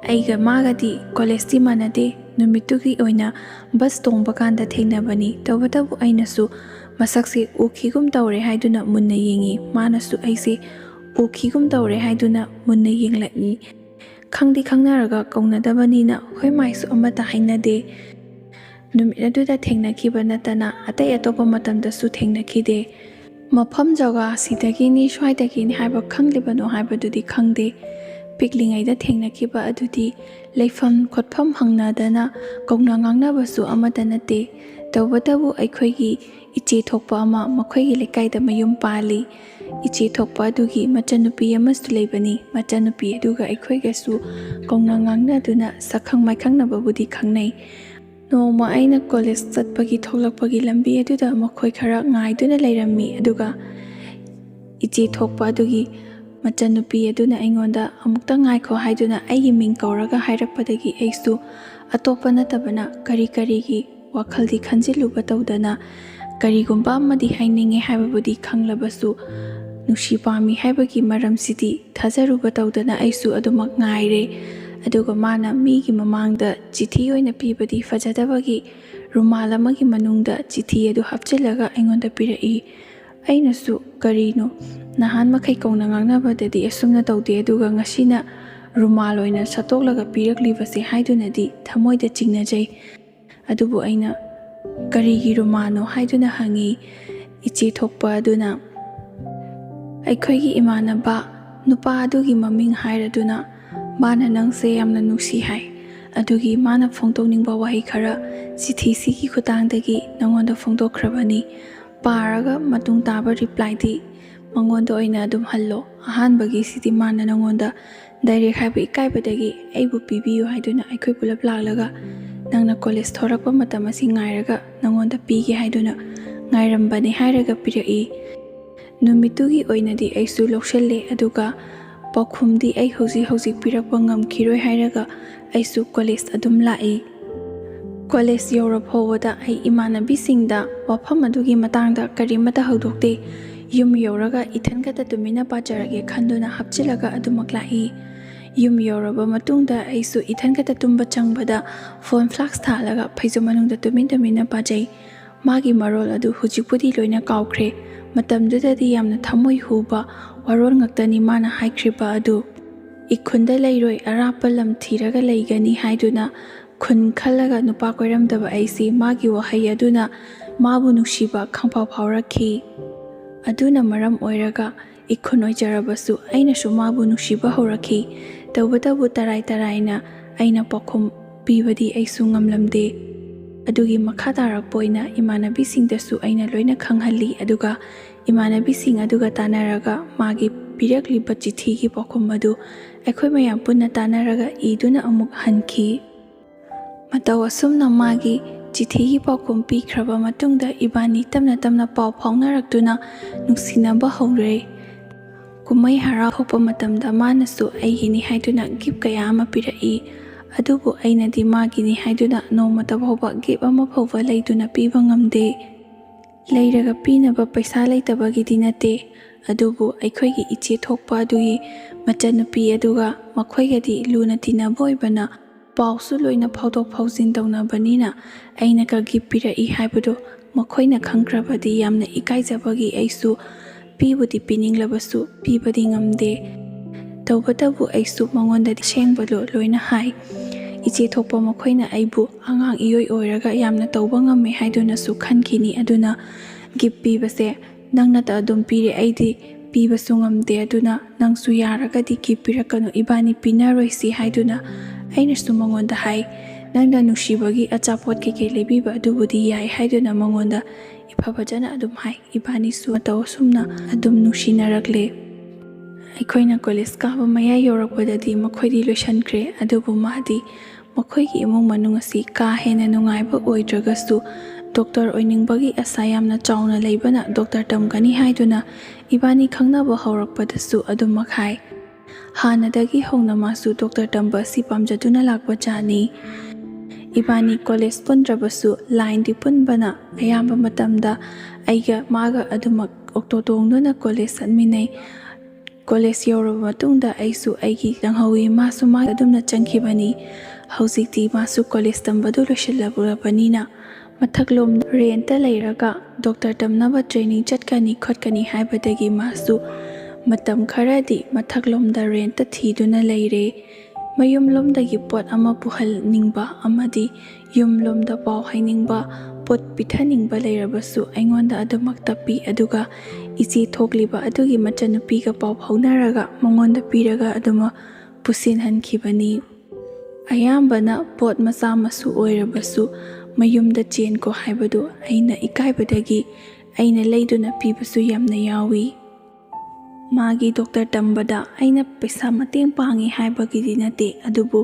ꯑꯩꯒ ꯃꯥꯒꯗꯤ ꯀꯣꯂꯦꯖꯇꯤ ꯃꯥꯟꯅꯗꯦ, ꯅꯨꯃꯤꯠꯇꯨꯒꯤ ꯑꯣꯏꯅ ꯕꯁ ꯇꯣꯡꯕ ꯀꯥꯟꯗ ꯊꯦꯡꯅꯕꯅꯤ꯫ ꯇꯧꯕꯇꯕꯨ ꯑꯩꯅꯁꯨ ꯃꯁꯛꯁꯦ ꯎꯈꯤꯒꯨꯝ ꯇꯧꯔꯦ ꯍꯥꯏꯗꯨꯅ ꯃꯨꯟꯅ ꯌꯦꯡꯉꯤ, ꯃꯥꯅꯁꯨ ꯑꯩꯁꯦ ꯎꯈꯤꯒꯨꯝ ꯇꯧꯔꯦ ꯍꯥꯏꯗꯨꯅ ꯃꯨꯟꯅ ꯌꯦꯡꯂꯛꯏ꯫ ꯈꯪꯗꯤ ꯈꯪꯅꯔꯒ ꯀꯧꯅꯗꯕꯅꯤꯅ ꯍꯣꯏ ꯃꯥꯏꯁꯨ ꯑꯃꯠꯇ ꯍꯥꯏꯅꯗꯦ꯫ ꯅꯨꯃꯤꯠ ꯑꯗꯨꯗ ꯊꯦꯡꯅꯈꯤꯕ ꯅꯠꯇꯅ ꯑꯇꯩ ꯑꯇꯣꯞꯄ ꯃꯇꯝꯗꯁꯨ ꯊꯦꯡꯅꯈꯤꯗꯦ꯫ ꯃꯐꯝ ꯖꯒꯥ ꯁꯤꯗꯒꯤꯅꯤ ꯁ꯭ꯋꯥꯏꯗꯒꯤꯅꯤ ꯍꯥꯏꯕ ꯈꯪꯂꯤꯕꯅꯣ ꯍꯥꯏꯕꯗꯨꯗꯤ ꯈꯪꯗꯦ꯫ ꯄꯤꯛꯂꯤꯉꯩꯗ ꯊꯦꯡꯅꯈꯤꯕ ꯑꯗꯨꯗꯤ ꯂꯩꯐꯝ ꯈꯣꯠꯐꯝ ꯍꯪꯅꯗꯅ ꯀꯧꯅ ꯉꯥꯡꯅꯕꯁꯨ ꯑꯃꯠꯇ ꯅꯠꯇꯦ꯫ ꯇꯧꯕꯇꯕꯨ ꯑꯩꯈꯣꯏꯒꯤ ꯏꯆꯦ ꯊꯣꯛꯄ ꯑꯃ ꯃꯈꯣꯏꯒꯤ ꯂꯩꯀꯥꯏꯗ ꯃꯌꯨꯝ ꯄꯥꯜꯂꯤ꯫ ꯏꯆꯦ ꯊꯣꯛꯄ ꯑꯗꯨꯒꯤ ꯃꯆꯟꯅꯨꯄꯤ ꯑꯃꯁꯨ ꯂꯩꯕꯅꯤ꯫ ꯃꯆꯟꯅꯨꯄꯤ ꯑꯗꯨꯒ ꯑꯩꯈꯣꯏꯒꯁꯨ ꯀꯧꯅ ꯉꯥꯡꯅꯗꯨꯅ ꯁꯛꯈꯪ ꯃꯥꯏꯈꯪꯅꯕꯕꯨꯗꯤ ꯈꯪꯅꯩ꯫ ꯅꯣꯡꯃ ꯑꯩꯅ ꯀꯣꯂꯦꯖ ꯆꯠꯄꯒꯤ ꯊꯣꯛꯂꯛꯄꯒꯤ ꯂꯝꯕꯤ ꯑꯗꯨꯗ ꯃꯈꯣꯏ ꯈꯔ ꯉꯥꯏꯗꯨꯅ ꯂꯩꯔꯝꯃꯤ꯫ ꯑꯗꯨꯒ ꯏꯆꯦ ꯊꯣꯛꯄ ꯑꯗꯨꯒꯤ ꯃꯆꯟꯅꯨꯄꯤ ꯑꯗꯨꯅ ꯑꯩꯉꯣꯟꯗ ꯑꯃꯨꯛꯇ ꯉꯥꯏꯈꯣ ꯍꯥꯏꯗꯨꯅ ꯑꯩꯒꯤ ꯃꯤꯡ ꯀꯧꯔꯒ ꯍꯥꯏꯔꯛꯄꯗꯒꯤ ꯑꯩꯁꯨ ꯑꯇꯣꯞꯄ ꯅꯠꯇꯕꯅ ꯀꯔꯤꯒꯤ ꯋꯥꯈꯜꯗꯤ ꯈꯟꯖꯤꯜꯂꯨꯕ ꯇꯧꯗꯅ ꯀꯔꯤꯒꯨꯝꯕ ꯑꯃꯗꯤ ꯍꯥꯏꯅꯤꯡꯉꯦ ꯍꯥꯏꯕꯕꯨꯗꯤ ꯈꯪꯂꯕꯁꯨ ꯅꯨꯡꯁꯤ ꯄꯥꯝꯃꯤ ꯍꯥꯏꯕꯒꯤ ꯃꯔꯝꯁꯤꯗꯤ ꯊꯥꯖꯔꯨꯕ ꯇꯧꯗꯅ ꯑꯩꯁꯨ ꯑꯗꯨꯃꯛ ꯉꯥꯏꯔꯦ꯫ ꯑꯗꯨꯒ ꯃꯥꯅ ꯃꯤꯒꯤ ꯃꯃꯥꯡꯗ ꯆꯤꯊꯤ ꯑꯣꯏꯅ ꯄꯤꯕꯗꯤ ꯐꯖꯗꯕꯒꯤ ꯔꯨꯃꯥꯜ ꯑꯃꯒꯤ ꯃꯅꯨꯡꯗ ꯆꯤꯊꯤ ꯑꯗꯨ ꯍꯥꯞꯆꯤꯜꯂꯒ ꯑꯩꯉꯣꯟꯗ ꯄꯤꯔꯛꯏ꯫ ꯑꯩꯅꯁꯨ ꯀꯔꯤꯅꯣ, ꯅꯍꯥꯟ ꯃꯈꯩ ꯀꯧꯅ ꯉꯥꯡꯅꯕꯗꯗꯤ ꯑꯁꯨꯝꯅ ꯇꯧꯗꯦ, ꯑꯗꯨꯒ ꯉꯁꯤꯅ ꯔꯨꯃꯥꯜ ꯑꯣꯏꯅ ꯁꯠꯇꯣꯛꯂꯒ ꯄꯤꯔꯛꯂꯤꯕꯁꯦ ꯍꯥꯏꯗꯨꯅꯗꯤ ꯊꯃꯣꯏꯗ ꯆꯤꯡꯅꯖꯩ꯫ ꯑꯗꯨꯕꯨ ꯑꯩꯅ ꯀꯔꯤꯒꯤ ꯔꯨꯃꯥꯜꯅꯣ ꯍꯥꯏꯗꯨꯅ ꯍꯪꯉꯤ꯫ ꯏꯆꯦ ꯊꯣꯛꯄ ꯑꯗꯨꯅ ꯑꯩꯈꯣꯏꯒꯤ ꯏꯃꯥꯟꯅꯕ ꯅꯨꯄꯥ ꯑꯗꯨꯒꯤ ꯃꯃꯤꯡ ꯍꯥꯏꯔꯗꯨꯅ ꯃꯥꯅ ꯅꯪꯁꯦ ꯌꯥꯝꯅ ꯅꯨꯡꯁꯤ ꯍꯥꯏ, ꯑꯗꯨꯒꯤ ꯃꯥꯅ ꯐꯣꯡꯗꯣꯛꯅꯤꯡꯕ ꯋꯥꯍꯩ ꯈꯔ ꯆꯤꯊꯤꯁꯤꯒꯤ ꯈꯨꯠꯊꯥꯡꯗꯒꯤ ꯅꯉꯣꯟꯗ ꯐꯣꯡꯗꯣꯛꯈ꯭ꯔꯕꯅꯤ꯫ ꯄꯥꯔꯒ ꯃꯇꯨꯡ ꯇꯥꯕ ꯔꯤꯄ꯭ꯂꯥꯏꯗꯤ ꯃꯉꯣꯟꯗ ꯑꯣꯏꯅ ꯑꯗꯨꯝ ꯍꯜꯂꯣ꯫ ꯑꯍꯥꯟꯕꯒꯤꯁꯤꯗꯤ ꯃꯥꯅ ꯅꯉꯣꯟꯗ ꯗꯥꯏꯔꯦꯛ ꯍꯥꯏꯕ ꯏꯀꯥꯏꯕꯗꯒꯤ ꯑꯩꯕꯨ ꯄꯤꯕꯤꯌꯨ ꯍꯥꯏꯗꯨꯅ ꯑꯩꯈꯣꯏ ꯄꯨꯂꯞ ꯂꯥꯛꯂꯒ ꯅꯪꯅ ꯀꯣꯂꯦꯖ ꯊꯣꯔꯛꯄ ꯃꯇꯝ ꯑꯁꯤ ꯉꯥꯏꯔꯒ ꯅꯉꯣꯟꯗ ꯄꯤꯒꯦ ꯍꯥꯏꯗꯨꯅ ꯉꯥꯏꯔꯝꯕꯅꯤ ꯍꯥꯏꯔꯒ ꯄꯤꯔꯛꯏ꯫ ꯅꯨꯃꯤꯠꯇꯨꯒꯤ ꯑꯣꯏꯅꯗꯤ ꯑꯩꯁꯨ ꯂꯧꯁꯤꯜꯂꯦ, ꯑꯗꯨꯒ ꯄꯥꯎꯈꯨꯝꯗꯤ ꯑꯩ ꯍꯧꯖꯤꯛ ꯄꯤꯔꯛꯄ ꯉꯝꯈꯤꯔꯣꯏ ꯍꯥꯏꯔꯒ ꯑꯩꯁꯨ ꯀꯣꯂꯦꯖ ꯑꯗꯨꯝ ꯂꯥꯛꯏ꯫ ꯀꯣꯂꯦꯖ ꯌꯧꯔ ꯐꯥꯎꯕꯗ ꯑꯩ ꯏꯃꯥꯟꯅꯕꯤꯁꯤꯡꯗ ꯋꯥꯐꯝ ꯑꯗꯨꯒꯤ ꯃꯇꯥꯡꯗ ꯀꯔꯤꯃꯠꯇ ꯍꯧꯗꯣꯛꯇꯦ꯫ ꯌꯨꯝ ꯌꯧꯔꯒ ꯏꯊꯟ ꯈꯛꯇ ꯇꯨꯃꯤꯟꯅ ꯄꯥꯖꯔꯒꯦ ꯈꯟꯗꯨꯅ ꯍꯥꯞꯆꯤꯜꯂꯒ ꯑꯗꯨꯃꯛ ꯂꯥꯛꯏ꯫ ꯌꯨꯝ ꯌꯧꯔꯕ ꯃꯇꯨꯡꯗ ꯑꯩꯁꯨ ꯏꯊꯟ ꯈꯛꯇ ꯇꯨꯝꯕ ꯆꯪꯕꯗ ꯐꯣꯟ ꯐ꯭ꯂꯥꯛꯁ ꯊꯥꯜꯂꯒ ꯐꯩꯖꯨꯞ ꯃꯅꯨꯡꯗ ꯇꯨꯃꯤꯟꯅ ꯄꯥꯖꯩ꯫ ꯃꯥꯒꯤ ꯃꯔꯣꯜ ꯑꯗꯨ ꯍꯧꯖꯤꯛꯄꯨꯗꯤ ꯂꯣꯏꯅ ꯀꯥꯎꯈ꯭ꯔꯦ꯫ ꯃꯇꯝꯗꯨꯗꯗꯤ ꯌꯥꯝꯅ ꯊꯃꯣꯏ ꯍꯨꯕ ꯋꯥꯔꯣꯜ ꯉꯥꯛꯇꯅꯤ ꯃꯥꯅ ꯍꯥꯏꯈ꯭ꯔꯤꯕ ꯑꯗꯨ꯫ ꯏꯈꯨꯟꯗ ꯂꯩꯔꯣꯏ, ꯑꯔꯥꯞꯄ ꯂꯝ ꯊꯤꯔꯒ ꯂꯩꯒꯅꯤ ꯍꯥꯏꯗꯨꯅ ꯈꯨꯟ ꯈꯜꯂꯒ ꯅꯨꯄꯥ ꯀꯣꯏꯔꯝꯗꯕ ꯑꯩꯁꯤ ꯃꯥꯒꯤ ꯋꯥꯍꯩ ꯑꯗꯨꯅ ꯃꯥꯕꯨ ꯅꯨꯡꯁꯤꯕ ꯈꯪꯐꯥꯎ ꯐꯥꯎꯔꯛꯈꯤ꯫ ꯑꯗꯨꯅ ꯃꯔꯝ ꯑꯣꯏꯔꯒ ꯏꯈꯨꯟ ꯑꯣꯏꯖꯔꯕꯁꯨ ꯑꯩꯅꯁꯨ ꯃꯥꯕు ꯅꯨꯡꯁꯤꯕ ꯍꯧꯔꯛꯈꯤ꯫ ꯇꯧꯕꯇꯕꯨ ꯇꯔꯥꯏꯅ ꯑꯩꯅ ꯄꯥꯎꯈꯨꯝ ꯄꯤꯕꯗꯤ ꯑꯩꯁꯨ ꯉꯝꯂꯝꯗꯦ꯫ ꯑꯗꯨꯒꯤ ꯃꯈꯥ ꯇꯥꯔꯛꯄ ꯑꯣꯏꯅ ꯏꯃꯥꯟꯅꯕꯤꯁꯤꯡꯗꯁꯨ ꯑꯩꯅ ꯂꯣꯏꯅ ꯈꯪꯍꯜꯂꯤ, ꯑꯗꯨꯒ ꯏꯃꯥꯟꯅꯕꯤꯁꯤꯡ ꯑꯗꯨꯒ ꯇꯥꯟꯅꯔꯒ ꯃꯥꯒꯤ ꯄꯤꯔꯛꯂꯤꯕ ꯆꯤꯊꯤꯒꯤ ꯄꯥꯎꯈꯨꯝ ꯑꯗꯨ ꯑꯩꯈꯣꯏ ꯃꯌꯥꯝ ꯄꯨꯟꯅ ꯇꯥꯟꯅꯔꯒ ꯏꯗꯨꯅ ꯑꯃꯨꯛ ꯍꯟꯈꯤ꯫ ꯃꯇꯧ ꯑꯁꯨꯝꯅ ꯃꯥꯒꯤ ꯆꯤꯊꯤꯒꯤ ꯄꯥꯎꯈꯨꯝ ꯄꯤꯈ꯭ꯔꯕ ꯃꯇꯨꯡꯗ ꯏꯕꯥꯅꯤ ꯇꯞꯅ ꯄꯥꯎ ꯐꯥꯎꯅꯔꯛꯇꯨꯅ ꯅꯨꯡꯁꯤꯅꯕ ꯍꯧꯔꯦ꯫ ꯀꯨꯝꯃꯩ ꯍꯔꯥꯎ ꯊꯣꯛꯄ ꯃꯇꯝꯗ ꯃꯥꯅꯁꯨ ꯑꯩꯒꯤꯅꯤ ꯍꯥꯏꯗꯨꯅ ꯒꯤꯐ ꯀꯌꯥ ꯑꯃ ꯄꯤꯔꯛꯏ꯫ ꯑꯗꯨꯕꯨ ꯑꯩꯅꯗꯤ ꯃꯥꯒꯤꯅꯤ ꯍꯥꯏꯗꯨꯅ ꯅꯣꯡꯃꯇ ꯐꯥꯎꯕ ꯒꯤꯐ ꯑꯃ ꯐꯥꯎꯕ ꯂꯩꯗꯨꯅ ꯄꯤꯕ ꯉꯝꯗꯦ꯫ ꯂꯩꯔꯒ ꯄꯤꯅꯕ ꯄꯩꯁꯥ ꯂꯩꯇꯕꯒꯤꯗꯤ ꯅꯠꯇꯦ, ꯑꯗꯨꯕꯨ ꯑꯩꯈꯣꯏꯒꯤ ꯏꯆꯦ ꯊꯣꯛꯄ ꯑꯗꯨꯒꯤ ꯃꯆꯟꯅꯨꯄꯤ ꯑꯗꯨꯒ ꯃꯈꯣꯏꯒꯗꯤ ꯂꯨꯅ ꯇꯤꯟꯅꯕ ꯑꯣꯏꯕꯅ ꯄꯥꯎꯁꯨ ꯂꯣꯏꯅ ꯐꯥꯎꯗꯣꯛ ꯐꯥꯎꯖꯤꯟ ꯇꯧꯅꯕꯅꯤꯅ ꯑꯩꯅꯒ ꯒꯤꯐ ꯄꯤꯔꯛꯏ ꯍꯥꯏꯕꯗꯣ ꯃꯈꯣꯏꯅ ꯈꯪꯈ꯭ꯔꯕꯗꯤ ꯌꯥꯝꯅ ꯏꯀꯥꯏꯖꯕꯒꯤ ꯑꯩꯁꯨ ꯄꯤꯕꯨꯗꯤ ꯄꯤꯅꯤꯡꯂꯕꯁꯨ ꯄꯤꯕꯗꯤ ꯉꯝꯗꯦ꯫ ꯇꯧꯕꯇꯕꯨ ꯑꯩꯁꯨ ꯃꯉꯣꯟꯗꯗꯤ ꯑꯁꯦꯡꯕꯗꯣ ꯂꯣꯏꯅ ꯍꯥꯏ꯫ ꯏꯆꯦ ꯊꯣꯛꯄ ꯃꯈꯣꯏꯅ ꯑꯩꯕꯨ ꯑꯉꯥꯡ ꯏꯑꯣꯏ ꯑꯣꯏꯔꯒ ꯌꯥꯝꯅ ꯇꯧꯕ ꯉꯝꯃꯦ ꯍꯥꯏꯗꯨꯅꯁꯨ ꯈꯟꯈꯤꯅꯤ, ꯑꯗꯨꯅ ꯒꯤꯐ ꯄꯤꯕꯁꯦ ꯅꯪꯅꯇ ꯑꯗꯨꯝ ꯄꯤꯔꯦ, ꯑꯩꯗꯤ ꯄꯤꯕꯁꯨ ꯉꯝꯗꯦ, ꯑꯗꯨꯅ ꯅꯪꯁꯨ ꯌꯥꯔꯒꯗꯤ ꯒꯤꯐ ꯄꯤꯔꯛꯀꯅꯨ, ꯏꯕꯥꯅꯤ ꯄꯤꯅꯔꯣꯏꯁꯤ ꯍꯥꯏꯗꯨꯅ ꯑꯩꯅꯁꯨ ꯃꯉꯣꯟꯗ ꯍꯥꯏ꯫ ꯅꯪꯅ ꯅꯨꯡꯁꯤꯕꯒꯤ ꯑꯆꯥꯄꯣꯠ ꯀꯩꯀꯩ ꯂꯩꯕꯤꯕ ꯑꯗꯨꯕꯨꯗꯤ ꯌꯥꯏ ꯍꯥꯏꯗꯨꯅ ꯃꯉꯣꯟꯗ ꯐꯖꯅ ꯑꯗꯨꯝ ꯍꯥꯏ꯫ ꯏꯕꯥꯅꯤꯁꯨ ꯃꯇꯧ ꯑꯁꯨꯝꯅ ꯑꯗꯨꯝ ꯅꯨꯡꯁꯤꯅꯔꯛꯂꯦ꯫ ꯑꯩꯈꯣꯏꯅ ꯀꯣꯂꯦꯖ ꯀꯥꯕ ꯃꯌꯥꯏ ꯌꯧꯔꯛꯄꯗꯗꯤ ꯃꯈꯣꯏꯗꯤ ꯂꯣꯏꯁꯟꯈ꯭ꯔꯦ, ꯑꯗꯨꯕꯨ ꯃꯥꯗꯤ ꯃꯈꯣꯏꯒꯤ ꯏꯃꯨꯡ ꯃꯅꯨꯡ ꯑꯁꯤ ꯀꯥ ꯍꯦꯟꯅ ꯅꯨꯡꯉꯥꯏꯕ ꯑꯣꯏꯗ꯭ꯔꯒꯁꯨ ꯗꯣꯛꯇꯔ ꯑꯣꯏꯅꯤꯡꯕꯒꯤ ꯑꯁꯥ ꯌꯥꯝꯅ ꯆꯥꯎꯅ ꯂꯩꯕꯅ ꯗꯣꯛꯇꯔ ꯇꯝꯒꯅꯤ ꯍꯥꯏꯗꯨꯅ ꯏꯕꯥꯅꯤ ꯈꯪꯅꯕ ꯍꯧꯔꯛꯄꯗꯁꯨ ꯑꯗꯨꯃꯛ ꯍꯥꯏ꯫ ꯍꯥꯟꯅꯗꯒꯤ ꯍꯧꯅ ꯃꯥꯁꯨ ꯗꯣꯛꯇꯔ ꯇꯝꯕ ꯑꯁꯤ ꯄꯥꯝꯖꯗꯨꯅ ꯂꯥꯛꯄ ꯖꯥꯠꯅꯤ꯫ ꯏꯕꯥꯅꯤ ꯀꯣꯂꯦꯖ ꯄꯨꯟꯗ꯭ꯔꯕꯁꯨ ꯂꯥꯏꯟꯗꯤ ꯄꯨꯟꯕꯅ ꯑꯌꯥꯝꯕ ꯃꯇꯝꯗ ꯑꯩꯒ ꯃꯥꯒ ꯑꯗꯨꯃꯛ ꯑꯣꯛꯇꯣ ꯇꯣꯡꯗꯨꯅ ꯀꯣꯂꯦꯖ ꯆꯠꯃꯤꯟꯅꯩ꯫ ꯀꯣꯂꯦꯖ ꯌꯧꯔꯕ ꯃꯇꯨꯡꯗ ꯑꯩꯁꯨ ꯑꯩꯒꯤ ꯆꯪꯍꯧꯏ, ꯃꯥꯁꯨ ꯃꯥꯒꯤ ꯑꯗꯨꯝꯅ ꯆꯪꯈꯤꯕꯅꯤ꯫ ꯍꯧꯖꯤꯛꯇꯤ ꯃꯥꯁꯨ ꯀꯣꯂꯦꯖ ꯇꯝꯕꯗꯨ ꯂꯣꯏꯁꯤꯜꯂꯛꯂꯕꯅꯤꯅ ꯃꯊꯛꯂꯣꯝꯗ ꯔꯦꯟꯇ ꯂꯩꯔꯒ ꯗꯣꯛꯇꯔ ꯇꯝꯅꯕ ꯇ꯭ꯔꯦꯅꯤꯡ ꯆꯠꯀꯅꯤ ꯈꯣꯠꯀꯅꯤ ꯍꯥꯏꯕꯗꯒꯤ ꯃꯥꯁꯨ ꯃꯇꯝ ꯈꯔꯗꯤ ꯃꯊꯛꯂꯣꯝꯗ ꯔꯦꯟꯇ ꯊꯤꯗꯨꯅ ꯂꯩꯔꯦ꯫ ꯃꯌꯨꯝꯂꯣꯝꯗꯒꯤ ꯄꯣꯠ ꯑꯃ ꯄꯨꯍꯟꯅꯤꯡꯕ ꯑꯃꯗꯤ ꯌꯨꯝꯂꯣꯝꯗ ꯄꯥꯎ ꯍꯥꯏꯅꯤꯡꯕ, ꯄꯣꯠ ꯄꯤꯊꯅꯤꯡꯕ ꯂꯩꯔꯕꯁꯨ ꯑꯩꯉꯣꯟꯗ ꯑꯗꯨꯃꯛ ꯇꯞꯄꯤ, ꯑꯗꯨꯒ ꯏꯆꯦ ꯊꯣꯛꯂꯤꯕ ꯑꯗꯨꯒꯤ ꯃꯆꯟꯅꯨꯄꯤꯒ ꯄꯥꯎ ꯐꯥꯎꯅꯔꯒ ꯃꯉꯣꯟda ꯄꯤꯔꯒ ꯑꯗꯨꯃꯛ ꯄꯨꯁꯤꯟꯍꯟꯈꯤꯕꯅꯤ꯫ ꯑꯌꯥꯝꯕꯅ ꯄꯣꯠ ꯃꯆꯥ ꯃꯁꯨ ꯑꯣꯏꯔꯕꯁꯨ ꯃꯌꯨꯝꯗ ꯆꯦꯟꯀꯣ ꯍꯥꯏꯕꯗꯨ ꯑꯩꯅ ꯏꯀꯥꯏꯕꯗꯒꯤ ꯑꯩꯅ ꯂꯩꯗꯨꯅ ꯄꯤꯕꯁꯨ ꯌꯥꯝꯅ ꯌꯥꯎꯏ꯫ ꯃꯥꯒꯤ ꯗꯣꯛꯇꯔ ꯇꯝꯕꯗ ꯑꯩꯅ ꯄꯩꯁꯥ ꯃꯇꯦꯡ ꯄꯥꯡꯉꯤ ꯍꯥꯏꯕꯒꯤꯗꯤ ꯅꯠꯇꯦ, ꯑꯗꯨꯕꯨ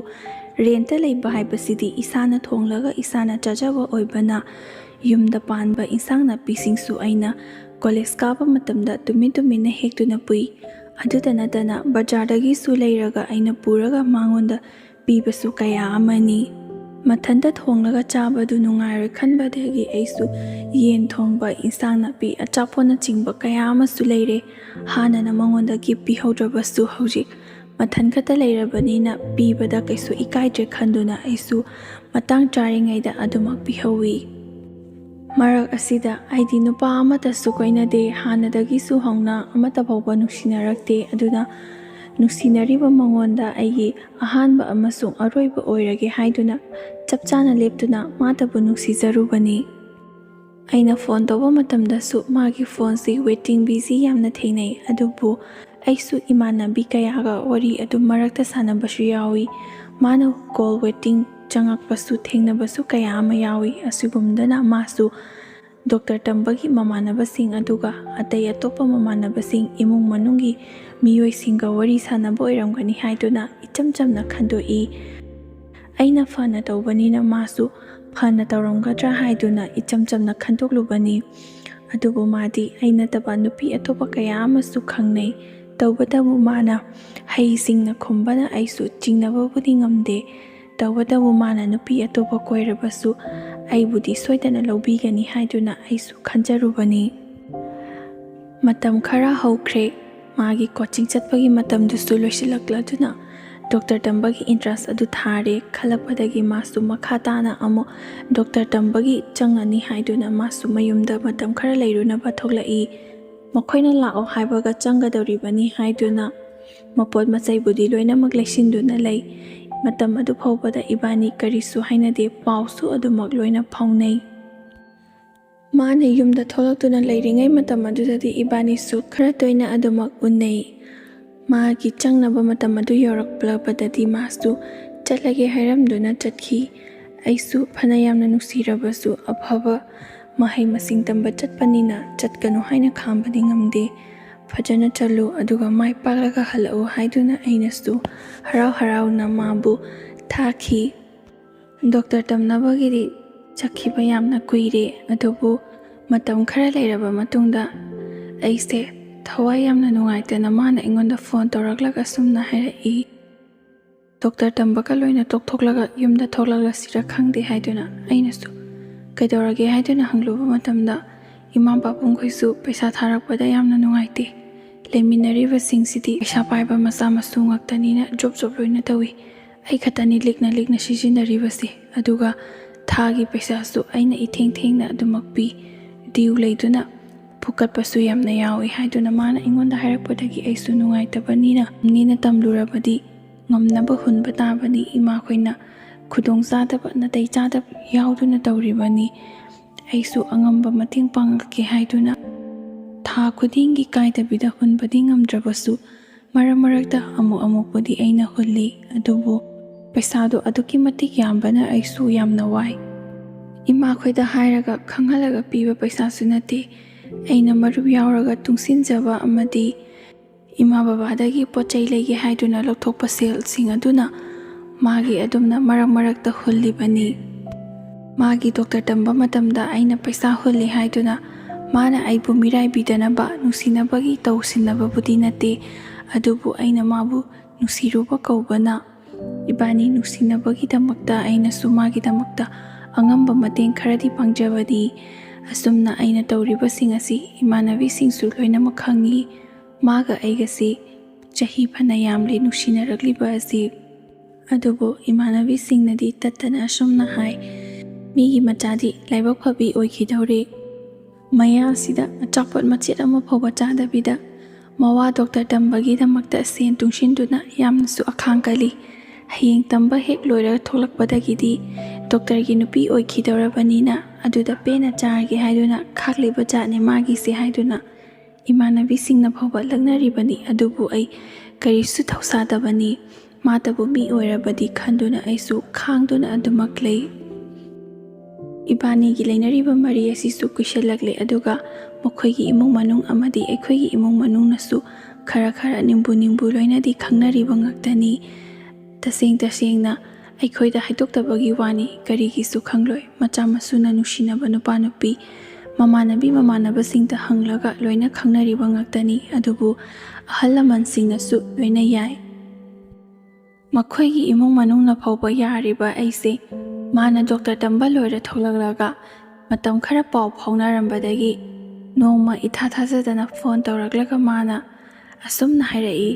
ꯔꯦꯟꯇ ꯂꯩꯕ ꯍꯥꯏꯕꯁꯤꯗꯤ ꯏꯁꯥꯅ ꯊꯣꯡꯂꯒ ꯏꯁꯥꯅ ꯆꯥꯖꯕ ꯑꯣꯏꯕꯅ ꯌꯨꯝꯗ ꯄꯥꯟꯕ ꯏꯟꯁꯥꯡ ꯅꯥꯄꯤꯁꯤꯡꯁꯨ ꯑꯩꯅ ꯀꯣꯂꯦꯖ ꯀꯥꯕ ꯃꯇꯝꯗ ꯇꯨꯃꯤꯟ ꯇꯨꯃꯤꯟꯅ ꯍꯦꯛꯇꯨꯅ ꯄꯨꯏ꯫ ꯑꯗꯨꯇ ꯅꯠꯇꯅ ꯕꯖꯥꯔꯗꯒꯤꯁꯨ ꯂꯩꯔꯒ ꯑꯩꯅ ꯄꯨꯔꯒ ꯃꯉꯣꯟꯗ ꯄꯤꯕꯁꯨ ꯀꯌꯥ ꯑꯃꯅꯤ꯫ ꯃꯊꯟꯇ ꯊꯣꯡꯂꯒ ꯆꯥꯕꯗꯨ ꯅꯨꯡꯉꯥꯏꯔꯣꯏ ꯈꯟꯕꯗꯒꯤ ꯑꯩꯁꯨ ꯌꯦꯟ ꯊꯣꯡꯕ, ꯏꯟꯁꯥꯡ ꯅꯥꯄꯤ, ꯑꯆꯥꯄꯣꯠꯅꯆꯤꯡꯕ ꯀꯌꯥ ꯑꯃꯁꯨ ꯂꯩꯔꯦ꯫ ꯍꯥꯟꯅꯅ ꯃꯉꯣꯟꯗ ꯒꯤꯐ ꯄꯤꯍꯧꯗ꯭ꯔꯕꯁꯨ ꯍꯧꯖꯤꯛ ꯃꯊꯟꯈꯛꯇ ꯂꯩꯔꯕꯅꯤꯅ ꯄꯤꯕꯗ ꯀꯩꯁꯨ ꯏꯀꯥꯏꯗ꯭ꯔꯦ ꯈꯟꯗꯨꯅ ꯑꯩꯁꯨ ꯃꯇꯥꯡ ꯆꯥꯔꯤꯉꯩꯗ ꯑꯗꯨꯃꯛ ꯄꯤꯍꯧꯏ꯫ ꯃꯔꯛ ꯑꯁꯤꯗ ꯑꯩꯗꯤ ꯅꯨꯄꯥ ꯑꯃꯠꯇꯁꯨ ꯀꯣꯏꯅꯗꯦ, ꯍꯥꯟꯅꯗꯒꯤꯁꯨ ꯍꯧꯅ ꯑꯃꯠꯇ ꯐꯥꯎꯕ ꯅꯨꯡꯁꯤꯅꯔꯛꯇꯦ, ꯑꯗꯨꯅ ꯅꯨꯡꯁꯤꯅꯔꯤꯕ ꯃꯉꯣꯟꯗ ꯑꯩꯒꯤ ꯑꯍꯥꯟꯕ ꯑꯃꯁꯨꯡ ꯑꯔꯣꯏꯕ ꯑꯣꯏꯔꯒꯦ ꯍꯥꯏꯗꯨꯅ ꯆꯞ ꯆꯥꯅ ꯂꯦꯞꯇꯨꯅ ꯃꯥꯇꯕꯨ ꯅꯨꯡꯁꯤꯖꯔꯨꯕꯅꯤ꯫ ꯑꯩꯅ ꯐꯣꯟ ꯇꯧꯕ ꯃꯇꯝꯗꯁꯨ ꯃꯥꯒꯤ ꯐꯣꯟꯁꯤ ꯋꯦꯇꯤꯡ ꯕꯤꯖꯤ ꯌꯥꯝꯅ ꯊꯦꯡꯅꯩ, ꯑꯗꯨꯕꯨ ꯑꯩꯁꯨ ꯏꯃꯥꯟꯅꯕꯤ ꯀꯌꯥꯒ ꯋꯥꯔꯤ ꯑꯗꯨꯝ ꯃꯔꯛꯇ ꯁꯥꯟꯅꯕꯁꯨ ꯌꯥꯎꯏ꯫ ꯃꯥꯅ ꯀꯣꯜ ꯋꯦꯇꯤꯡ ꯆꯪꯉꯛꯄꯁꯨ ꯊꯦꯡꯅꯕꯁꯨ ꯀꯌꯥ ꯑꯃ ꯌꯥꯎꯏ꯫ ꯑꯁꯤꯒꯨꯝꯗꯅ ꯃꯥꯁꯨ ꯗꯣꯛꯇꯔ ꯇꯝꯕꯒꯤ ꯃꯃꯥꯟꯅꯕꯁꯤꯡ ꯑꯗꯨꯒ ꯑꯇꯩ ꯑꯇꯣꯞꯄ ꯃꯃꯥꯟꯅꯕꯁꯤꯡ, ꯏꯃꯨꯡ ꯃꯅꯨꯡꯒꯤ ꯃꯤꯑꯣꯏꯁꯤꯡꯒ ꯋꯥꯔꯤ ꯁꯥꯟꯅꯕ ꯑꯣꯏꯔꯝꯒꯅꯤ ꯍꯥꯏꯗꯨꯅ ꯏꯆꯝ ꯆꯝꯅ ꯈꯟꯗꯣꯛꯏ꯫ ꯑꯩꯅ ꯐꯅ ꯇꯧꯕꯅꯤꯅ ꯃꯥꯁꯨ ꯐꯅ ꯇꯧꯔꯝꯒꯗ꯭ꯔꯥ ꯍꯥꯏꯗꯨꯅ ꯏꯆꯝ ꯆꯝꯅ ꯈꯟꯗꯣꯛꯂꯨꯕꯅꯤ꯫ ꯑꯗꯨꯕꯨ ꯃꯥꯗꯤ ꯑꯩ ꯅꯠꯇꯕ ꯅꯨꯄꯤ ꯑꯇꯣꯞꯄ ꯀꯌꯥ ꯑꯃꯁꯨ ꯈꯪꯅꯩ꯫ ꯇꯧꯕꯇꯕꯨ ꯃꯥꯅ ꯍꯩꯁꯤꯡꯅ ꯈꯨꯝꯕꯅ ꯑꯩꯁꯨ ꯆꯤꯡꯅꯕꯕꯨꯗꯤ ꯉꯝꯗꯦ꯫ ꯇꯧꯕꯇꯕꯨ ꯃꯥꯅ ꯅꯨꯄꯤ ꯑꯇꯣꯞꯄ ꯀꯣꯏꯔꯕꯁꯨ ꯑꯩꯕꯨꯗꯤ ꯁꯣꯏꯗꯅ ꯂꯧꯕꯤꯒꯅꯤ ꯍꯥꯏꯗꯨꯅ ꯑꯩꯁꯨ ꯈꯟꯖꯔꯨꯕꯅꯤ꯫ ꯃꯇꯝ ꯈꯔ ꯍꯧꯈ꯭ꯔꯦ꯫ ꯃꯥꯒꯤ ꯀꯣꯆꯤꯡ ꯆꯠꯄꯒꯤ ꯃꯇꯝꯗꯨꯁꯨ ꯂꯣꯏꯁꯤꯜꯂꯛꯂꯗꯨꯅ ꯗꯣꯛꯇꯔ ꯇꯝꯕꯒꯤ ꯑꯦꯟꯇ꯭ꯔꯥꯟꯁ ꯑꯗꯨ ꯊꯥꯔꯦ ꯈꯜꯂꯛꯄꯗꯒꯤ ꯃꯥꯁꯨ ꯃꯈꯥ ꯇꯥꯅ ꯑꯃꯨꯛ ꯗꯣꯛꯇꯔ ꯇꯝꯕꯒꯤ ꯆꯪꯉꯅꯤ ꯍꯥꯏꯗꯨꯅ ꯃꯥꯁꯨ ꯃꯌꯨꯝꯗ ꯃꯇꯝ ꯈꯔ ꯂꯩꯔꯨꯅꯕ ꯊꯣꯛꯂꯛꯏ꯫ ꯃꯈꯣꯏꯅ ꯂꯥꯛꯑꯣ ꯍꯥꯏꯕꯒ ꯆꯪꯒꯗꯧꯔꯤꯕꯅꯤ ꯍꯥꯏꯗꯨꯅ ꯃꯄꯣꯠ ꯃꯆꯩꯕꯨꯗꯤ ꯂꯣꯏꯅꯃꯛ ꯂꯩꯁꯤꯟꯗꯨꯅ ꯂꯩ꯫ ꯃꯇꯝ ꯑꯗꯨ ꯐꯥꯎꯕꯗ ꯏꯕꯥꯅꯤ ꯀꯔꯤꯁꯨ ꯍꯥꯏꯅꯗꯦ, ꯄꯥꯎꯁꯨ ꯑꯗꯨꯃꯛ ꯂꯣꯏꯅ ꯐꯥꯎꯅꯩ꯫ ꯃꯥꯅ ꯌꯨꯝꯗ ꯊꯣꯛꯂꯛꯇꯨꯅ ꯂꯩꯔꯤꯉꯩ ꯃꯇꯝ ꯑꯗꯨꯗꯗꯤ ꯏꯕꯥꯅꯤꯁꯨ ꯈꯔ ꯇꯣꯏꯅ ꯑꯗꯨꯃꯛ ꯎꯅꯩ꯫ ꯃꯥꯒꯤ ꯆꯪꯅꯕ ꯃꯇꯝ ꯑꯗꯨ ꯌꯧꯔꯛꯂꯕꯗꯗꯤ ꯃꯥꯁꯨ ꯆꯠꯂꯒꯦ ꯍꯥꯏꯔꯝꯗꯨꯅ ꯆꯠꯈꯤ꯫ ꯑꯩꯁꯨ ꯐꯅ ꯌꯥꯝꯅ ꯅꯨꯡꯁꯤꯔꯕꯁꯨ ꯑꯐꯕ ꯃꯍꯩ ꯃꯁꯤꯡ ꯇꯝꯕ ꯆꯠꯄꯅꯤꯅ ꯆꯠꯀꯅꯨ ꯍꯥꯏꯅ ꯈꯥꯝꯕꯗꯤ ꯉꯝꯗꯦ꯫ ꯐꯖꯅ ꯆꯠꯂꯨ, ꯑꯗꯨꯒ ꯃꯥꯏ ꯄꯥꯛꯂꯒ ꯍꯜꯂꯛꯎ ꯍꯥꯏꯗꯨꯅ ꯑꯩꯅꯁꯨ ꯍꯔꯥꯎ ꯍꯔꯥꯎꯅ ꯃꯥꯕꯨ ꯊꯥꯈꯤ꯫ ꯗꯣꯛꯇꯔ ꯇꯝꯅꯕꯒꯤꯗꯤ ꯆꯠꯈꯤꯕ ꯌꯥꯝꯅ ꯀꯨꯏꯔꯦ, ꯑꯗꯨꯕꯨ ꯃꯇꯝ ꯈꯔ ꯂꯩꯔꯕ ꯃꯇꯨꯡꯗ ꯑꯩꯁꯦ ꯊꯋꯥꯏ ꯌꯥꯝꯅ ꯅꯨꯡꯉꯥꯏꯇꯅ ꯃꯥꯅ ꯑꯩꯉꯣꯟꯗ ꯐꯣꯟ ꯇꯧꯔꯛꯂꯒ ꯁꯨꯝꯅ ꯍꯥꯏꯔꯛꯏ, ꯗꯣꯛꯇꯔ ꯇꯝꯕꯒ ꯂꯣꯏꯅ ꯇꯣꯛꯊꯣꯛꯂꯒ ꯌꯨꯝꯗ ꯊꯣꯛꯂꯛꯂꯁꯤꯔ ꯈꯪꯗꯦ ꯍꯥꯏꯗꯨꯅ ꯑꯩꯅꯁꯨ ꯀꯩꯗꯧꯔꯒꯦ ꯍꯥꯏꯗꯨꯅ ꯍꯪꯂꯨꯕ ꯃꯇꯝꯗ ꯏꯃꯥ ꯄꯥꯕꯨꯡꯈꯣꯏꯁꯨ ꯄꯩꯁꯥ ꯊꯥꯔꯛꯄꯗ ꯌꯥꯝꯅ ꯅꯨꯡꯉꯥꯏꯇꯦ, ꯂꯩꯃꯤꯟꯅꯔꯤꯕꯁꯤꯡꯁꯤꯗꯤ ꯄꯩꯁꯥ ꯄꯥꯏꯕ ꯃꯆꯥ ꯃꯁꯨ ꯉꯥꯛꯇꯅꯤꯅ ꯖꯣꯕ ꯂꯣꯏꯅ ꯇꯧꯏ꯫ ꯑꯩ ꯈꯛꯇꯅꯤ ꯂꯤꯛꯅ ꯁꯤꯖꯤꯟꯅꯔꯤꯕꯁꯤ, ꯑꯗꯨꯒ ꯊꯥꯒꯤ ꯄꯩꯁꯥꯁꯨ ꯑꯩꯅ ꯏꯊꯦꯡ ꯊꯦꯡꯅ ꯑꯗꯨꯃꯛ ꯄꯤ, ꯗ꯭ꯌꯨ ꯂꯩꯗꯨꯅ ꯐꯨꯀꯠꯄꯁꯨ ꯌꯥꯝꯅ ꯌꯥꯎꯏ ꯍꯥꯏꯗꯨꯅ ꯃꯥꯅ ꯑꯩꯉꯣꯟꯗ ꯍꯥꯏꯔꯛꯄꯗꯒꯤ ꯑꯩꯁꯨ ꯅꯨꯡꯉꯥꯏꯇꯕꯅꯤꯅ ꯇꯝꯂꯨꯔꯕꯗꯤ ꯉꯝꯅꯕ ꯍꯨꯟꯕ ꯇꯥꯕꯅꯤ, ꯏꯃꯥꯈꯣꯏꯅ ꯈꯨꯗꯣꯡꯆꯥꯗꯕ ꯅꯥꯇꯩ ꯆꯥꯗꯕ ꯌꯥꯎꯗꯨꯅ ꯇꯧꯔꯤꯕꯅꯤ, ꯑꯩꯁꯨ ꯑꯉꯝꯕ ꯃꯇꯦꯡ ꯄꯥꯡꯂꯛꯀꯦ ꯍꯥꯏꯗꯨꯅ ꯊꯥ ꯈꯨꯗꯤꯡꯒꯤ ꯀꯥꯏꯗꯕꯤꯗ ꯍꯨꯟꯕꯗꯤ ꯉꯝꯗ꯭ꯔꯕꯁꯨ ꯃꯔꯛꯇ ꯑꯃꯨꯛꯄꯨꯗꯤ ꯑꯩꯅ ꯍꯨꯜꯂꯤ, ꯑꯗꯨꯕꯨ ꯄꯩꯁꯥꯗꯣ ꯑꯗꯨꯛꯀꯤ ꯃꯇꯤꯛ ꯌꯥꯝꯕꯅ ꯑꯩꯁꯨ ꯌꯥꯝꯅ ꯋꯥꯏ꯫ ꯏꯃꯥꯈꯣꯏꯗ ꯍꯥꯏꯔꯒ ꯈꯪꯍꯜꯂꯒ ꯄꯤꯕ ꯄꯩꯁꯥꯁꯨ ꯅꯠꯇꯦ, ꯑꯩꯅ ꯃꯔꯨꯞ ꯌꯥꯎꯔꯒ ꯇꯨꯡꯁꯤꯟꯖꯕ ꯑꯃꯗꯤ ꯏꯃꯥ ꯕꯕꯥꯗꯒꯤ ꯄꯣꯠꯆꯩ ꯂꯩꯒꯦ ꯍꯥꯏꯗꯨꯅ ꯂꯧꯊꯣꯛꯄ ꯁꯦꯜꯁꯤꯡ ꯑꯗꯨꯅ ꯃꯥꯒꯤ ꯑꯗꯨꯝꯅ ꯃꯔꯛꯇ ꯍꯨꯜꯂꯤꯕꯅꯤ꯫ ꯃꯥꯒꯤ ꯗꯣꯛꯇꯔ ꯇꯝꯕ ꯃꯇꯝꯗ ꯑꯩꯅ ꯄꯩꯁꯥ ꯍꯨꯜꯂꯤ ꯍꯥꯏꯗꯨꯅ ꯃꯥꯅ ꯑꯩꯕꯨ ꯃꯤꯔꯥꯏꯕꯤꯗꯅꯕ ꯅꯨꯡꯁꯤꯅꯕꯒꯤ ꯇꯧꯁꯤꯟꯅꯕꯕꯨꯗꯤ ꯅꯠꯇꯦ, ꯑꯗꯨꯕꯨ ꯑꯩꯅ ꯃꯥꯕꯨ ꯅꯨꯡꯁꯤꯔꯨꯕ ꯀꯧꯕꯅ ꯏꯕꯥꯅꯤ ꯅꯨꯡꯁꯤꯅꯕꯒꯤꯗꯃꯛꯇ ꯑꯩꯅꯁꯨ ꯃꯥꯒꯤꯗꯃꯛꯇ ꯑꯉꯝꯕ ꯃꯇꯦꯡ ꯈꯔꯗꯤ ꯄꯥꯡꯖꯕꯅꯤ꯫ ꯑꯁꯨꯝꯅ ꯑꯩꯅ ꯇꯧꯔꯤꯕꯁꯤꯡ ꯑꯁꯤ ꯏꯃꯥꯟꯅꯕꯤꯁꯤꯡꯁꯨ ꯂꯣꯏꯅꯃꯛ ꯈꯪꯏ꯫ ꯃꯥꯒ ꯑꯩꯒꯁꯤ ꯆꯍꯤ ꯐꯅ ꯌꯥꯝꯂꯦ ꯅꯨꯡꯁꯤꯅꯔꯛꯂꯤꯕ ꯑꯁꯤ, ꯑꯗꯨꯕు ꯏꯃꯥꯟꯅꯕꯤꯁꯤꯡꯅꯗꯤ ꯇꯠꯇꯅ ꯑꯁꯨꯝꯅ ꯍꯥꯏ, ꯃꯤꯒꯤ ꯃꯆꯥꯗꯤ ꯂꯥꯏꯕꯛ ꯐꯕꯤ ꯑꯣꯏꯈꯤꯗꯧꯔꯦ, ꯃꯌꯥꯁꯤꯗ ꯑꯆꯥꯄꯣꯠ ꯃꯆꯦꯠ ꯑꯃ ꯐꯥꯎꯕ ꯆꯥꯗꯕꯤꯗ ꯃꯋꯥ ꯗꯣꯛꯇꯔ ꯇꯝꯕꯒꯤꯗꯃꯛꯇ ꯁꯦꯟ ꯇꯨꯡꯁꯤꯟꯗꯨꯅ ꯌꯥꯝꯅꯁꯨ ꯑꯈꯥꯡ ꯀꯜꯂꯤ, ꯍꯌꯦꯡ ꯇꯝꯕ ꯍꯦꯛ ꯂꯣꯏꯔꯒ ꯊꯣꯛꯂꯛꯄꯗꯒꯤꯗꯤ ꯗꯣꯛꯇꯔꯒꯤ ꯅꯨꯄꯤ ꯑꯣꯏꯈꯤꯗꯧꯔꯕꯅꯤꯅ ꯑꯗꯨꯗ ꯄꯦꯟꯅ ꯆꯥꯔꯒꯦ ꯍꯥꯏꯗꯨꯅ ꯈꯥꯛꯂꯤꯕ ꯖꯥꯠꯅꯤ ꯃꯥꯒꯤꯁꯦ ꯍꯥꯏꯗꯨꯅ ꯏꯃꯥꯟꯅꯕꯤꯁꯤꯡꯅ ꯐꯥꯎꯕ ꯂꯛꯅꯔꯤꯕꯅꯤ꯫ ꯑꯗꯨꯕꯨ ꯑꯩ ꯀꯔꯤꯁꯨ ꯊꯧꯁꯥꯗꯕꯅꯤ, ꯃꯥꯇꯕꯨ ꯃꯤ ꯑꯣꯏꯔꯕꯗꯤ ꯈꯟꯗꯨꯅ ꯑꯩꯁꯨ ꯈꯥꯡꯗꯨꯅ ꯑꯗꯨꯃꯛ ꯂꯩ꯫ ꯏꯕꯥꯅꯤꯒꯤ ꯂꯩꯅꯔꯤꯕ ꯃꯔꯤ ꯑꯁꯤꯁꯨ ꯀꯨꯏꯁꯜꯂꯛꯂꯦ, ꯑꯗꯨꯒ ꯃꯈꯣꯏꯒꯤ ꯏꯃꯨꯡ ꯃꯅꯨꯡ ꯑꯃꯗꯤ ꯑꯩꯈꯣꯏꯒꯤ ꯏꯃꯨꯡ ꯃꯅꯨꯡꯅꯁꯨ ꯈꯔ ꯅꯤꯡꯕꯨ ꯂꯣꯏꯅꯗꯤ ꯈꯪꯅꯔꯤꯕ ꯉꯥꯛꯇꯅꯤ꯫ ꯇꯁꯦꯡꯅ ꯑꯩꯈꯣꯏꯗ ꯍꯥꯏꯗꯣꯛꯇꯕꯒꯤ ꯋꯥꯅꯤ, ꯀꯔꯤꯒꯤꯁꯨ ꯈꯪꯂꯣꯏ, ꯃꯆꯥ ꯃꯁꯨꯅ ꯅꯨꯡꯁꯤꯅꯕ ꯅꯨꯄꯥ ꯅꯨꯄꯤ ꯃꯃꯥꯟꯅꯕꯁꯤꯡꯗ ꯍꯪꯂꯒ ꯂꯣꯏꯅ ꯈꯪꯅꯔꯤꯕ ꯉꯥꯛꯇꯅꯤ, ꯑꯗꯨꯕꯨ ꯑꯍꯜ ꯂꯃꯟꯁꯤꯡꯅꯁꯨ ꯂꯣꯏꯅ ꯌꯥꯏ꯫ ꯃꯈꯣꯏꯒꯤ ꯏꯃꯨꯡ ꯃꯅꯨꯡꯅ ꯐꯥꯎꯕ ꯌꯥꯔꯤꯕ ꯑꯩꯁꯦ ꯃꯥꯅ ꯗꯣꯛꯇꯔ ꯇꯝꯕ ꯂꯣꯏꯔ ꯊꯣꯛꯂꯛꯂꯒ ꯃꯇꯝ ꯈꯔ ꯄꯥꯎ ꯐꯥꯎꯅꯔꯝꯕꯗꯒꯤ ꯅꯣꯡꯃ ꯏꯊꯥ ꯊꯥꯖꯗꯅ ꯐꯣꯟ ꯇꯧꯔꯛꯂꯒ ꯃꯥꯅ ꯑꯁꯨꯝꯅ ꯍꯥꯏꯔꯛꯏ,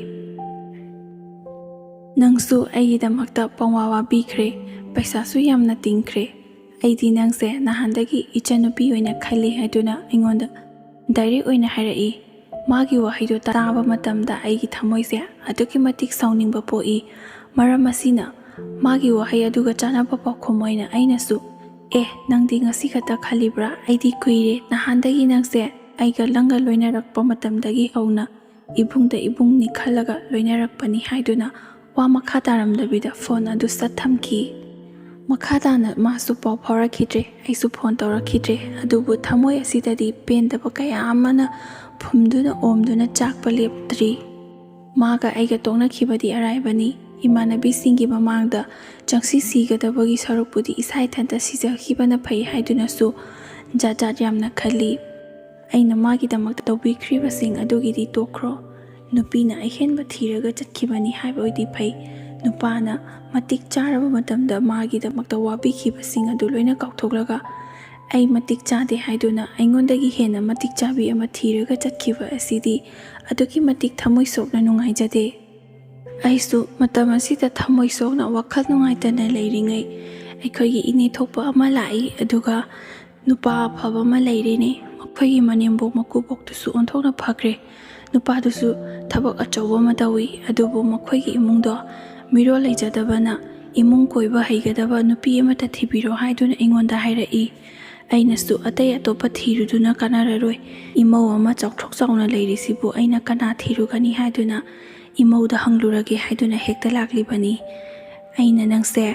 ꯅꯪꯁꯨ ꯑꯩꯒꯤꯗꯃꯛꯇ ꯄꯪꯋꯥ ꯋꯥꯕꯤꯈ꯭ꯔꯦ, ꯄꯩꯁꯥꯁꯨ ꯌꯥꯝꯅ ꯇꯤꯡꯈ꯭ꯔꯦ, ꯑꯩꯗꯤ ꯅꯪꯁꯦ ꯅꯍꯥꯟꯗꯒꯤ ꯏꯆꯟꯅꯨꯄꯤ ꯑꯣꯏꯅ ꯈꯜꯂꯤ ꯍꯥꯏꯗꯨꯅ ꯑꯩꯉꯣꯟꯗ ꯗꯥꯏꯔꯦꯛ ꯑꯣꯏꯅ ꯍꯥꯏꯔꯛꯏ꯫ ꯃꯥꯒꯤ ꯋꯥꯍꯩꯗꯣ ꯇꯥꯕ ꯃꯇꯝꯗ ꯑꯩꯒꯤ ꯊꯃꯣꯏꯁꯦ ꯑꯗꯨꯛꯀꯤ ꯃꯇꯤꯛ ꯁꯥꯎꯅꯤꯡꯕ ꯄꯣꯛꯏ꯫ ꯃꯔꯝ ꯑꯁꯤꯅ ꯃꯥꯒꯤ ꯋꯥꯍꯩ ꯑꯗꯨꯒ ꯆꯥꯅꯕ ꯄꯥꯎꯈꯨꯝ ꯑꯣꯏꯅ ꯑꯩꯅꯁꯨ, ꯅꯪꯗꯤ ꯉꯁꯤ ꯈꯛꯇ ꯈꯜꯂꯤꯕ꯭ꯔꯥ? ꯑꯩꯗꯤ ꯀꯨꯏꯔꯦ, ꯅꯍꯥꯟꯗꯒꯤ ꯅꯪꯁꯦ ꯑꯩꯒ ꯂꯪꯒ ꯂꯣꯏꯅꯔꯛꯄ ꯃꯇꯝꯗꯒꯤ ꯍꯧꯅ ꯏꯕꯨꯡꯗ ꯏꯕꯨꯡꯅꯤ ꯈꯜꯂꯒ ꯂꯣꯏꯅꯔꯛꯄꯅꯤ ꯍꯥꯏꯗꯨꯅ ꯋꯥ ꯃꯈꯥ ꯇꯥꯔꯝꯗꯕꯤꯗ ꯐꯣꯟ ꯑꯗꯨ ꯁꯠ ꯊꯝꯈꯤ꯫ ꯃꯈꯥ ꯇꯥꯅ ꯃꯥꯁꯨ ꯄꯥꯎ ꯐꯥꯎꯔꯛꯈꯤꯗ꯭ꯔꯦ, ꯑꯩꯁꯨ ꯐꯣꯟ ꯇꯧꯔꯛꯈꯤꯗ꯭ꯔꯦ, ꯑꯗꯨꯕు ꯊꯃꯣꯏ ꯑꯁꯤꯗꯗꯤ ꯄꯦꯟꯗꯕ ꯀꯌా ꯑꯃꯅ ꯐꯨꯝꯗꯨꯅ ꯑꯣꯝꯗꯨꯅ ꯆꯥꯛꯄ ꯂꯦꯞꯇ꯭ꯔꯤ꯫ ꯃꯥꯒ ꯑꯩꯒ ꯇꯣꯛꯅꯈꯤꯕꯗꯤ ꯑꯔꯥꯏꯕꯅꯤ, ꯏꯃꯥꯟꯅꯕꯤꯁꯤꯡꯒꯤ ꯃꯃꯥꯡꯗ ꯆꯪꯁꯤ ꯁꯤꯒꯗꯕꯒꯤ ꯁꯔꯨꯛꯄꯨꯗꯤ ꯏꯁꯥ ꯏꯊꯟꯇ ꯁꯤꯖꯈꯤꯕꯅ ꯐꯩ ꯍꯥꯏꯗꯨꯅꯁꯨ ꯖꯥꯠ ꯌꯥꯝꯅ ꯈꯜꯂꯤ꯫ ꯑꯩꯅ ꯃꯥꯒꯤꯗꯃꯛꯇ ꯇꯧꯕꯤꯈ꯭ꯔꯤꯕꯁꯤꯡ ꯑꯗꯨꯒꯤꯗꯤ ꯇꯣꯛꯈ꯭ꯔꯣ, ꯅꯨꯄꯤꯅ ꯑꯍꯦꯟꯕ ꯊꯤꯔꯒ ꯆꯠꯈꯤꯕꯅꯤ ꯍꯥꯏꯕ ꯑꯣꯏꯗꯤ ꯐꯩ, ꯅꯨꯄꯥꯅ ꯃꯇꯤꯛ ꯆꯥꯔꯕ ꯃꯇꯝꯗ ꯃꯥꯒꯤꯗꯃꯛꯇ ꯋꯥꯕꯤꯈꯤꯕꯁꯤꯡ ꯑꯗꯨ ꯂꯣꯏꯅ ꯀꯥꯎꯊꯣꯛꯂꯒ ꯑꯩ ꯃꯇꯤꯛ ꯆꯥꯗꯦ ꯍꯥꯏꯗꯨꯅ ꯑꯩꯉꯣꯟꯗꯒꯤ ꯍꯦꯟꯅ ꯃꯇꯤꯛ ꯆꯥꯕꯤ ꯑꯃ ꯊꯤꯔꯒ ꯆꯠꯈꯤꯕ ꯑꯁꯤꯗꯤ ꯑꯗꯨꯛꯀꯤ ꯃꯇꯤꯛ ꯊꯃꯣꯏ ꯁꯣꯛꯅ ꯅꯨꯡꯉꯥꯏꯖꯗꯦ꯫ ꯑꯩꯁꯨ ꯃꯇꯝ ꯑꯁꯤꯗ ꯊꯃꯣꯏ ꯁꯣꯛꯅ ꯋꯥꯈꯜ ꯅꯨꯡꯉꯥꯏꯇꯅ ꯂꯩꯔꯤꯉꯩ ꯑꯩꯈꯣꯏꯒꯤ ꯏꯅꯦ ꯊꯣꯛꯄ ꯑꯃ ꯂꯥꯛꯏ, ꯑꯗꯨꯒ ꯅꯨꯄꯥ ꯑꯐꯕ ꯑꯃ ꯂꯩꯔꯦꯅꯦ꯫ ꯃꯈꯣꯏꯒꯤ ꯃꯅꯦꯝꯕꯣꯛ ꯃꯀꯨꯕꯣꯛꯇꯨꯁꯨ ꯑꯣꯟꯊꯣꯛꯅ ꯐꯈ꯭ꯔꯦ, ꯅꯨꯄꯥꯗꯨꯁꯨ ꯊꯕꯛ ꯑꯆꯧꯕ ꯑꯃ ꯇꯧꯏ, ꯑꯗꯨꯕꯨ ꯃꯈꯣꯏꯒꯤ ꯏꯃꯨꯡꯗꯣ ꯃꯤꯔꯣꯜ ꯂꯩꯖꯗꯕꯅ ꯏꯃꯨꯡ ꯀꯣꯏꯕ ꯍꯩꯒꯗꯕ ꯅꯨꯄꯤ ꯑꯃꯠꯇ ꯊꯤꯕꯤꯔꯣ ꯍꯥꯏꯗꯨꯅ ꯑꯩꯉꯣꯟꯗ ꯍꯥꯏꯔꯛꯏ꯫ ꯑꯩꯅꯁꯨ ꯑꯇꯩ ꯑꯇꯣꯞꯄ ꯊꯤꯔꯨꯗꯨꯅ ꯀꯥꯟꯅꯔꯔꯣꯏ, ꯏꯃꯧ ꯑꯃ ꯆꯥꯎꯊ꯭ꯔꯣꯛ ꯆꯥꯎꯅ ꯂꯩꯔꯤꯁꯤꯕꯨ ꯑꯩꯅ ꯀꯅꯥ ꯊꯤꯔꯨꯒꯅꯤ ꯍꯥꯏꯗꯨꯅ ꯏꯃꯧꯗ ꯍꯪꯂꯨꯔꯒꯦ ꯍꯥꯏꯗꯨꯅ ꯍꯦꯛꯇ ꯂꯥꯛꯂꯤꯕꯅꯤ꯫ ꯑꯩꯅ ꯅꯪꯁꯦ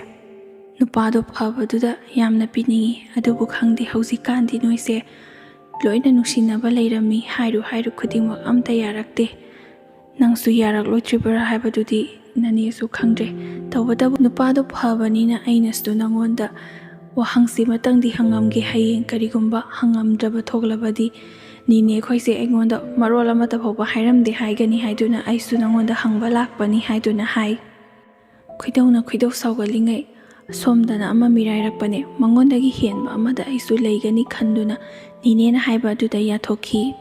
ꯅꯨꯄꯥꯗꯣ ꯐꯕꯗꯨꯗ ꯌꯥꯝꯅ ꯄꯤꯅꯤꯡꯏ, ꯑꯗꯨꯕꯨ ꯈꯪꯗꯦ ꯍꯧꯖꯤꯛꯀꯥꯟꯗꯤ ꯅꯣꯏꯁꯦ ꯂꯣꯏꯅ ꯅꯨꯡꯁꯤꯅꯕ ꯂꯩꯔꯝꯃꯤ, ꯍꯥꯏꯔꯨ ꯈꯨꯗꯤꯡꯃꯛ ꯑꯝꯇ ꯌꯥꯔꯛꯇꯦ, ꯅꯪꯁꯨ ꯌꯥꯔꯛꯂꯣꯏꯗ꯭ꯔꯤꯕ꯭ꯔꯥ ꯍꯥꯏꯕꯗꯨꯗꯤ ꯅꯅꯦꯁꯨ ꯈꯪꯗ꯭ꯔꯦ, ꯇꯧꯕꯇꯕꯨ ꯅꯨꯄꯥꯗꯣ ꯐꯕꯅꯤꯅ ꯑꯩꯅꯁꯨ ꯅꯉꯣꯟꯗ ꯋꯥꯍꯪꯁꯤꯃꯇꯪꯗꯤ ꯍꯪꯉꯝꯒꯦ, ꯍꯌꯦꯡ ꯀꯔꯤꯒꯨꯝꯕ ꯍꯪꯉꯝꯗ꯭ꯔꯕ ꯊꯣꯛꯂꯕꯗꯤ ꯅꯤꯅꯦ ꯑꯩꯈꯣꯏꯁꯦ ꯑꯩꯉꯣꯟꯗ ꯃꯔꯣꯜ ꯑꯃꯠꯇ ꯐꯥꯎꯕ ꯍꯥꯏꯔꯝꯗꯦ ꯍꯥꯏꯒꯅꯤ ꯍꯥꯏꯗꯨꯅ ꯑꯩꯁꯨ ꯅꯉꯣꯟꯗ ꯍꯪꯕ ꯂꯥꯛꯄꯅꯤ ꯍꯥꯏꯗꯨꯅ ꯍꯥꯏ꯫ ꯈꯣꯏꯗꯧ ꯁꯥꯎꯒꯠꯂꯤꯉꯩ ꯁꯣꯝꯗꯅ ꯑꯃ ꯃꯤꯔꯥꯏꯔꯛꯄꯅꯦ, ꯃꯉꯣꯟꯗꯒꯤ ꯍꯦꯟꯕ ꯑꯃꯗ ꯑꯩꯁꯨ ꯂꯩꯒꯅꯤ ꯈꯟꯗꯨꯅ ꯅꯤꯅꯦꯅ ꯍꯥꯏꯕ ꯑꯗꯨꯗ ꯌꯥꯊꯣꯛꯈꯤ꯫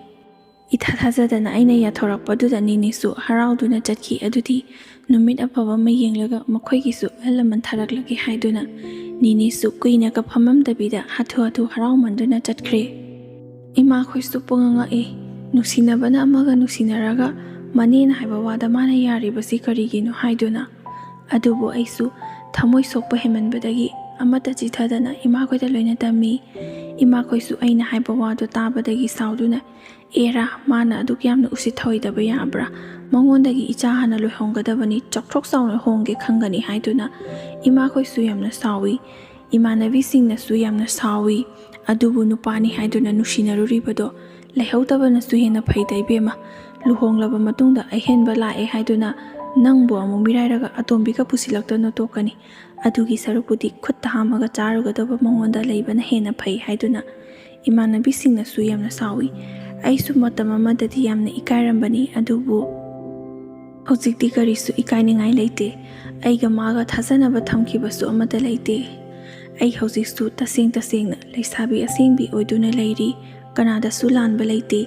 ꯏꯊꯥ ꯊꯥꯖꯗꯅ ꯑꯩꯅ ꯌꯥꯊꯣꯔꯛꯄꯗꯨꯗ ꯅꯤꯅꯦꯁꯨ ꯍꯔꯥꯎꯗꯨꯅ ꯆꯠꯈꯤ꯫ ꯑꯗꯨꯗꯤ ꯅꯨꯃꯤꯠ ꯑꯐꯕ ꯑꯃ ꯌꯦꯡꯂꯒ ꯃꯈꯣꯏꯒꯤꯁꯨ ꯑꯍꯜ ꯂꯃꯟ ꯊꯥꯔꯛꯂꯒꯦ ꯍꯥꯏꯗꯨꯅ ꯅꯤꯅꯦꯁꯨ ꯀꯨꯏꯅꯒ ꯐꯝꯃꯝꯗꯕꯤꯗ ꯍꯥꯊꯨ ꯍꯔꯥꯎꯃꯟꯗꯨꯅ ꯆꯠꯈ꯭ꯔꯦ꯫ ꯏꯃꯥꯈꯣꯏꯁꯨ ꯄꯨꯡꯉꯛꯏ꯫ ꯅꯨꯡꯁꯤꯅꯕꯅ ꯑꯃꯒ ꯅꯨꯡꯁꯤꯅꯔꯒ ꯃꯅꯦꯅ ꯍꯥꯏꯕ ꯋꯥꯗ ꯃꯥꯅ ꯌꯥꯔꯤꯕꯁꯤ ꯀꯔꯤꯒꯤꯅꯣ ꯍꯥꯏꯗꯨꯅ꯫ ꯑꯗꯨꯕꯨ ꯑꯩꯁꯨ ꯊꯃꯣꯏ ꯁꯣꯛꯄ ꯍꯦꯟꯃꯟꯕꯗꯒꯤ ꯑꯃꯠꯇ ꯆꯤꯊꯗꯅ ꯏꯃꯥꯈꯣꯏꯗ ꯂꯣꯏꯅ ꯇꯝꯃꯤ꯫ ꯏꯃꯥꯈꯣꯏꯁꯨ ꯑꯩꯅ ꯍꯥꯏꯕ ꯋꯥꯗꯣ ꯇꯥꯕꯗꯒꯤ ꯁꯥꯎꯗꯨꯅ ꯑꯦꯔꯥ ꯃꯥꯅ ꯑꯗꯨꯛ ꯌꯥꯝꯅ ꯎꯁꯤꯠ ꯊꯑꯣꯏꯗꯕ ꯌꯥꯕ꯭ꯔꯥ, ꯃꯉꯣꯟꯗꯒꯤ ꯏꯆꯥ ꯍꯥꯟꯅ ꯂꯣꯏꯍꯣꯡꯒꯗꯕꯅꯤ, ꯆꯥꯎꯊꯣꯛ ꯆꯥꯎꯅ ꯍꯣꯡꯒꯦ ꯈꯪꯒꯅꯤ ꯍꯥꯏꯗꯨꯅ ꯏꯃꯥꯈꯣꯏꯁꯨ ꯌꯥꯝꯅ ꯁꯥꯎꯏ꯫ ꯏꯃꯥꯟꯅꯕꯤꯁꯤꯡꯅꯁꯨ ꯌꯥꯝꯅ ꯁꯥꯎꯏ꯫ ꯑꯗꯨꯕꯨ ꯅꯨꯄꯥꯅꯤ ꯍꯥꯏꯗꯨꯅ ꯅꯨꯡꯁꯤꯅꯔꯨꯔꯤꯕꯗꯣ ꯂꯩꯍꯧꯗꯕꯅꯁꯨ ꯍꯦꯟꯅ ꯐꯩꯗ ꯏꯕꯦꯝꯃ꯫ ꯂꯨꯍꯣꯡꯂꯕ ꯃꯇꯨꯡꯗ ꯑꯍꯦꯟꯕ ꯂꯥꯛꯑꯦ ꯍꯥꯏꯗꯨꯅ ꯅꯪꯕꯨ ꯑꯃꯨꯛ ꯃꯤꯔꯥꯏꯔꯒ ꯑꯇꯣꯝꯕꯤꯒ ꯄꯨꯁꯤꯜꯂꯛꯇꯅ ꯇꯣꯛꯀꯅꯤ꯫ ꯑꯗꯨꯒꯤ ꯁꯔꯨꯛꯄꯨꯗꯤ ꯈꯨꯠꯇ ꯍꯥꯝꯃꯒ ꯆꯥꯔꯨꯒꯗꯕ ꯃꯉꯣꯟꯗ ꯂꯩꯕꯅ ꯍꯦꯟꯅ ꯐꯩ ꯍꯥꯏꯗꯨꯅ ꯏꯃꯥꯟꯅꯕꯤꯁꯤꯡꯅꯁꯨ ꯌꯥꯝꯅ ꯁꯥꯎꯏ꯫ ꯑꯩꯁꯨ ꯃꯇꯝ ꯑꯃꯗꯗꯤ ꯌꯥꯝꯅ ꯏꯀꯥꯏꯔꯝꯕꯅꯤ꯫ ꯑꯗꯨꯕꯨ ꯍꯧꯖꯤꯛꯇꯤ ꯀꯔꯤꯁꯨ ꯏꯀꯥꯏꯅꯤꯡꯉꯥꯏ ꯂꯩꯇꯦ꯫ ꯑꯩꯒ ꯃꯥꯒ ꯊꯥꯖꯅꯕ ꯊꯝꯈꯤꯕꯁꯨ ꯑꯃꯠꯇ ꯂꯩꯇꯦ꯫ ꯑꯩ ꯍꯧꯖꯤꯛꯁꯨ ꯇꯁꯦꯡꯅ ꯂꯩꯁꯥꯕꯤ ꯑꯁꯦꯡꯕꯤ ꯑꯣꯏꯗꯨꯅ ꯂꯩꯔꯤ꯫ ꯀꯅꯥꯗꯁꯨ ꯂꯥꯟꯕ ꯂꯩꯇꯦ꯫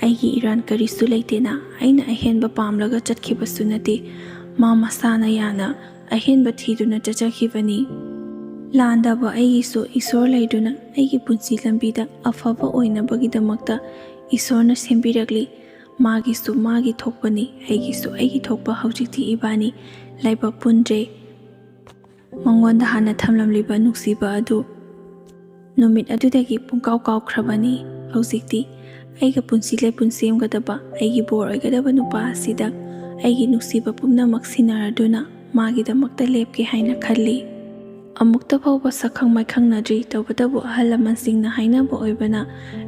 ꯑꯩꯒꯤ ꯏꯔꯥꯟ ꯀꯔꯤꯁꯨ ꯂꯩꯇꯦꯅ ꯑꯩꯅ ꯑꯍꯦꯟꯕ ꯄꯥꯝꯂꯒ ꯆꯠꯈꯤꯕꯁꯨ ꯅꯠꯇꯦ꯫ ꯃꯥ ꯃꯁꯥꯅ ꯌꯥꯅ ꯑꯍꯦꯟꯕ ꯊꯤꯗꯨꯅ ꯆꯠꯆꯈꯤꯕꯅꯤ꯫ ꯂꯥꯟꯗꯕ ꯑꯩꯒꯤꯁꯨ ꯏꯁꯣꯔ ꯂꯩꯗꯨꯅ ꯑꯩꯒꯤ ꯄꯨꯟꯁꯤ ꯂꯝꯕꯤꯗ ꯑꯐꯕ ꯑꯣꯏꯅꯕꯒꯤꯗꯃꯛꯇ ꯏꯁꯣꯔꯅ ꯁꯦꯝꯕꯤꯔꯛꯂꯤ꯫ ꯃꯥꯒꯤꯁꯨ ꯃꯥꯒꯤ ꯊꯣꯛꯄꯅꯤ, ꯑꯩꯒꯤꯁꯨ ꯑꯩꯒꯤ ꯊꯣꯛꯄ ꯍꯧꯖꯤꯛꯇꯤ ꯏꯕꯥꯅꯤ ꯂꯥꯏꯕꯛ ꯄꯨꯟꯗ꯭ꯔꯦ꯫ ꯃꯉꯣꯟꯗ ꯍꯥꯟꯅ ꯊꯝꯂꯝꯂꯤꯕ ꯅꯨꯡꯁꯤꯕ ꯑꯗꯨ ꯅꯨꯃꯤꯠ ꯑꯗꯨꯗꯒꯤ ꯄꯨꯡꯀꯥꯎ ꯀꯥꯎꯈ꯭ꯔꯕꯅꯤ꯫ ꯍꯧꯖꯤꯛꯇꯤ ꯑꯩꯒ ꯄꯨꯟꯁꯤ ꯂꯩꯄꯨꯟ ꯁꯦꯝꯒꯗꯕ, ꯑꯩꯒꯤ ꯕꯣꯔ ꯑꯣꯏꯒꯗꯕ ꯅꯨꯄꯥ ꯑꯁꯤꯗ ꯑꯩꯒꯤ ꯅꯨꯡꯁꯤꯕ ꯄꯨꯝꯅꯃꯛ ꯁꯤꯟꯅꯔꯗꯨꯅ ꯃꯥꯒꯤꯗꯃꯛꯇ ꯂꯦꯞꯀꯦ ꯍꯥꯏꯅ ꯈꯜꯂꯤ꯫ ꯑꯃꯨꯛꯇ ꯐꯥꯎꯕ ꯁꯛꯈꯪ ꯃꯥꯏꯈꯪꯅꯗ꯭ꯔꯤ꯫ ꯇꯧꯕꯇꯕꯨ ꯑꯍꯜ ꯂꯃꯟꯁꯤꯡꯅ ꯍꯥꯏꯅꯕ ꯑꯣꯏꯕꯅ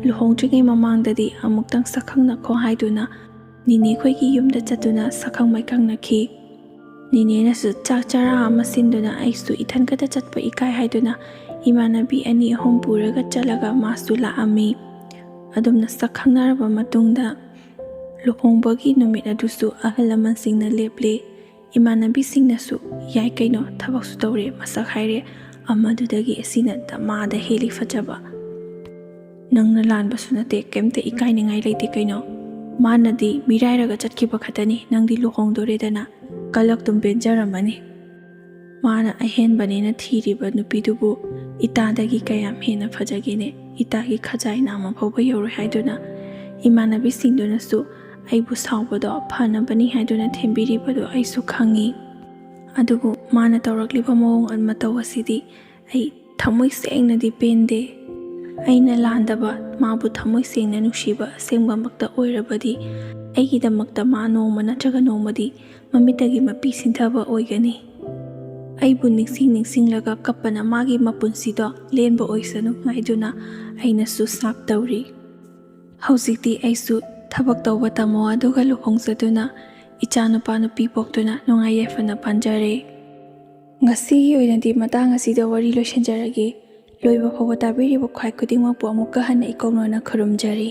ꯂꯨꯍꯣꯡꯗ꯭ꯔꯤꯉꯩ ꯃꯃꯥꯡꯗꯗꯤ ꯑꯃꯨꯛꯇꯪ ꯁꯛꯈꯪꯅꯈꯣ ꯍꯥꯏꯗꯨꯅ ꯅꯤꯅꯦꯈꯣꯏꯒꯤ ꯌꯨꯝꯗ ꯆꯠꯇꯨꯅ ꯁꯛꯈꯪ ꯃꯥꯏꯈꯪꯅꯈꯤ꯫ ꯅꯤꯅꯦꯅꯁꯨ ꯆꯥꯛ ꯆꯔꯥ ꯑꯃ ꯁꯤꯟꯗꯨꯅ ꯑꯩꯁꯨ ꯏꯊꯟꯈꯇ ꯆꯠꯄ ꯏꯀꯥꯏ ꯍꯥꯏꯗꯨꯅ ꯏꯃꯥꯟꯅꯕꯤ 2-3 ꯄꯨꯔꯒ ꯆꯠꯂꯒ မာꯁꯨ ꯂꯥꯛꯑꯝꯃꯤ꯫ ꯑꯗꯨꯝꯅ ꯁꯛꯈꯪꯅꯔꯕ ꯃꯇꯨꯡꯗ ꯂꯨꯍꯣꯡꯕꯒꯤ ꯅꯨꯃꯤꯠ ꯑꯗꯨꯁꯨ ꯑꯍꯜ ꯂꯃꯟꯁꯤꯡꯅ ꯂꯦꯞꯂꯦ꯫ ꯏꯃꯥꯟꯅꯕꯤꯁꯤꯡꯅꯁꯨ ꯌꯥꯏ ꯀꯩꯅꯣ, ꯊꯕꯛꯁꯨ ꯇꯧꯔꯦ, ꯃꯁꯛ ꯍꯥꯏꯔꯦ, ꯑꯃꯗꯨꯗꯒꯤ ꯑꯁꯤꯅ ꯗꯃꯥꯗ ꯍꯦꯜꯂꯤ ꯐꯖꯕ꯫ ꯅꯪꯅ ꯂꯥꯟꯕꯁꯨ ꯅꯠꯇꯦ, ꯀꯩꯝꯇ ꯏꯀꯥꯏꯅꯤꯡꯉꯥꯏ ꯂꯩꯇꯦ ꯀꯩꯅꯣ꯫ ꯃꯥꯅꯗꯤ ꯃꯤꯔꯥꯏꯔꯒ ꯆꯠꯈꯤꯕ ꯈꯛꯇꯅꯤ, ꯅꯪꯗꯤ ꯂꯨꯍꯣꯡꯗꯣꯔꯦꯗꯅ ꯀꯜꯂꯛꯇꯨꯝ ꯄꯦꯟꯖꯔꯝꯃꯅꯤ꯫ ꯃꯥꯅ ꯑꯍꯦꯟꯕꯅꯦꯅ ꯊꯤꯔꯤꯕ ꯅꯨꯄꯤꯗꯨꯕꯨ ꯏꯇꯥꯗꯒꯤ ꯀꯌꯥꯝ ꯍꯦꯟꯅ ꯐꯖꯒꯦꯅꯦ, ꯏꯇꯥꯒꯤ ꯈꯖꯥꯏ ꯅꯥꯝꯃ ꯐꯥꯎꯕ ꯌꯧꯔꯣꯏ ꯍꯥꯏꯗꯨꯅ ꯏꯃꯥꯟꯅꯕꯤꯁꯤꯡꯗꯨꯅꯁꯨ ꯑꯩꯕꯨ ꯁꯥꯎꯕꯗꯣ ꯐꯅꯕꯅꯤ ꯍꯥꯏꯗꯨꯅ ꯊꯦꯝꯕꯤꯔꯤꯕꯗꯣ ꯑꯩꯁꯨ ꯈꯪꯉꯤ꯫ ꯑꯗꯨꯕꯨ ꯃꯥꯅ ꯇꯧꯔꯛꯂꯤꯕ ꯃꯑꯣꯡ ꯃꯇꯧ ꯑꯁꯤꯗꯤ ꯑꯩ ꯊꯃꯣꯏ ꯁꯦꯡꯅꯗꯤ ꯄꯦꯟꯗꯦ꯫ ꯑꯩꯅ ꯂꯥꯟꯗꯕ, ꯃꯥꯕꯨ ꯊꯃꯣꯏ ꯁꯦꯡꯅ ꯅꯨꯡꯁꯤꯕ ꯑꯁꯦꯡꯕꯃꯛꯇ ꯑꯣꯏꯔꯕꯗꯤ ꯑꯩꯒꯤꯗꯃꯛꯇ ꯃꯥ ꯅꯣꯡꯃ ꯅꯠꯇ꯭ꯔꯒ ꯅꯣꯡꯃꯗꯤ ꯃꯃꯤꯠꯇꯒꯤ ꯃꯄꯤ ꯁꯤꯟꯊꯕ ꯑꯣꯏꯒꯅꯤ꯫ ꯑꯩꯕꯨ ꯅꯤꯡꯁꯤꯡꯂꯒ ꯀꯞꯄꯅ ꯃꯥꯒꯤ ꯃꯄꯨꯟꯁꯤꯗꯣ ꯂꯦꯟꯕ ꯑꯣꯏꯁꯅꯨ ꯍꯥꯏꯗꯨꯅ ꯑꯩꯅꯁꯨ ꯁꯥꯞ ꯇꯧꯔꯤ꯫ ꯍꯧꯖꯤꯛꯇꯤ ꯑꯩꯁꯨ ꯊꯕꯛ ꯇꯧꯕ ꯇꯝꯃꯣ ꯑꯗꯨꯒ ꯂꯨꯍꯣꯡꯖꯗꯨꯅ ꯏꯆꯥ ꯅꯨꯄꯥ ꯅꯨꯄꯤ ꯄꯣꯛꯇꯨꯅ ꯅꯨꯡꯉꯥꯏ ꯌꯥꯏꯐꯅ ꯄꯥꯟꯖꯔꯦ꯫ ꯉꯁꯤꯒꯤ ꯑꯣꯏꯅꯗꯤ ꯃꯇꯥꯡ ꯑꯁꯤꯗ ꯋꯥꯔꯤ ꯂꯣꯏꯁꯤꯟꯖꯔꯒꯦ꯫ ꯂꯣꯏꯕ ꯐꯥꯎꯕ ꯇꯥꯕꯤꯔꯤꯕ ꯈ꯭ꯋꯥꯏ ꯈꯨꯗꯤꯡꯃꯛꯄꯨ ꯑꯃꯨꯛꯀ ꯍꯟꯅ ꯏꯀꯣꯛꯅꯅ ꯈꯨꯔꯨꯝꯖꯔꯤ꯫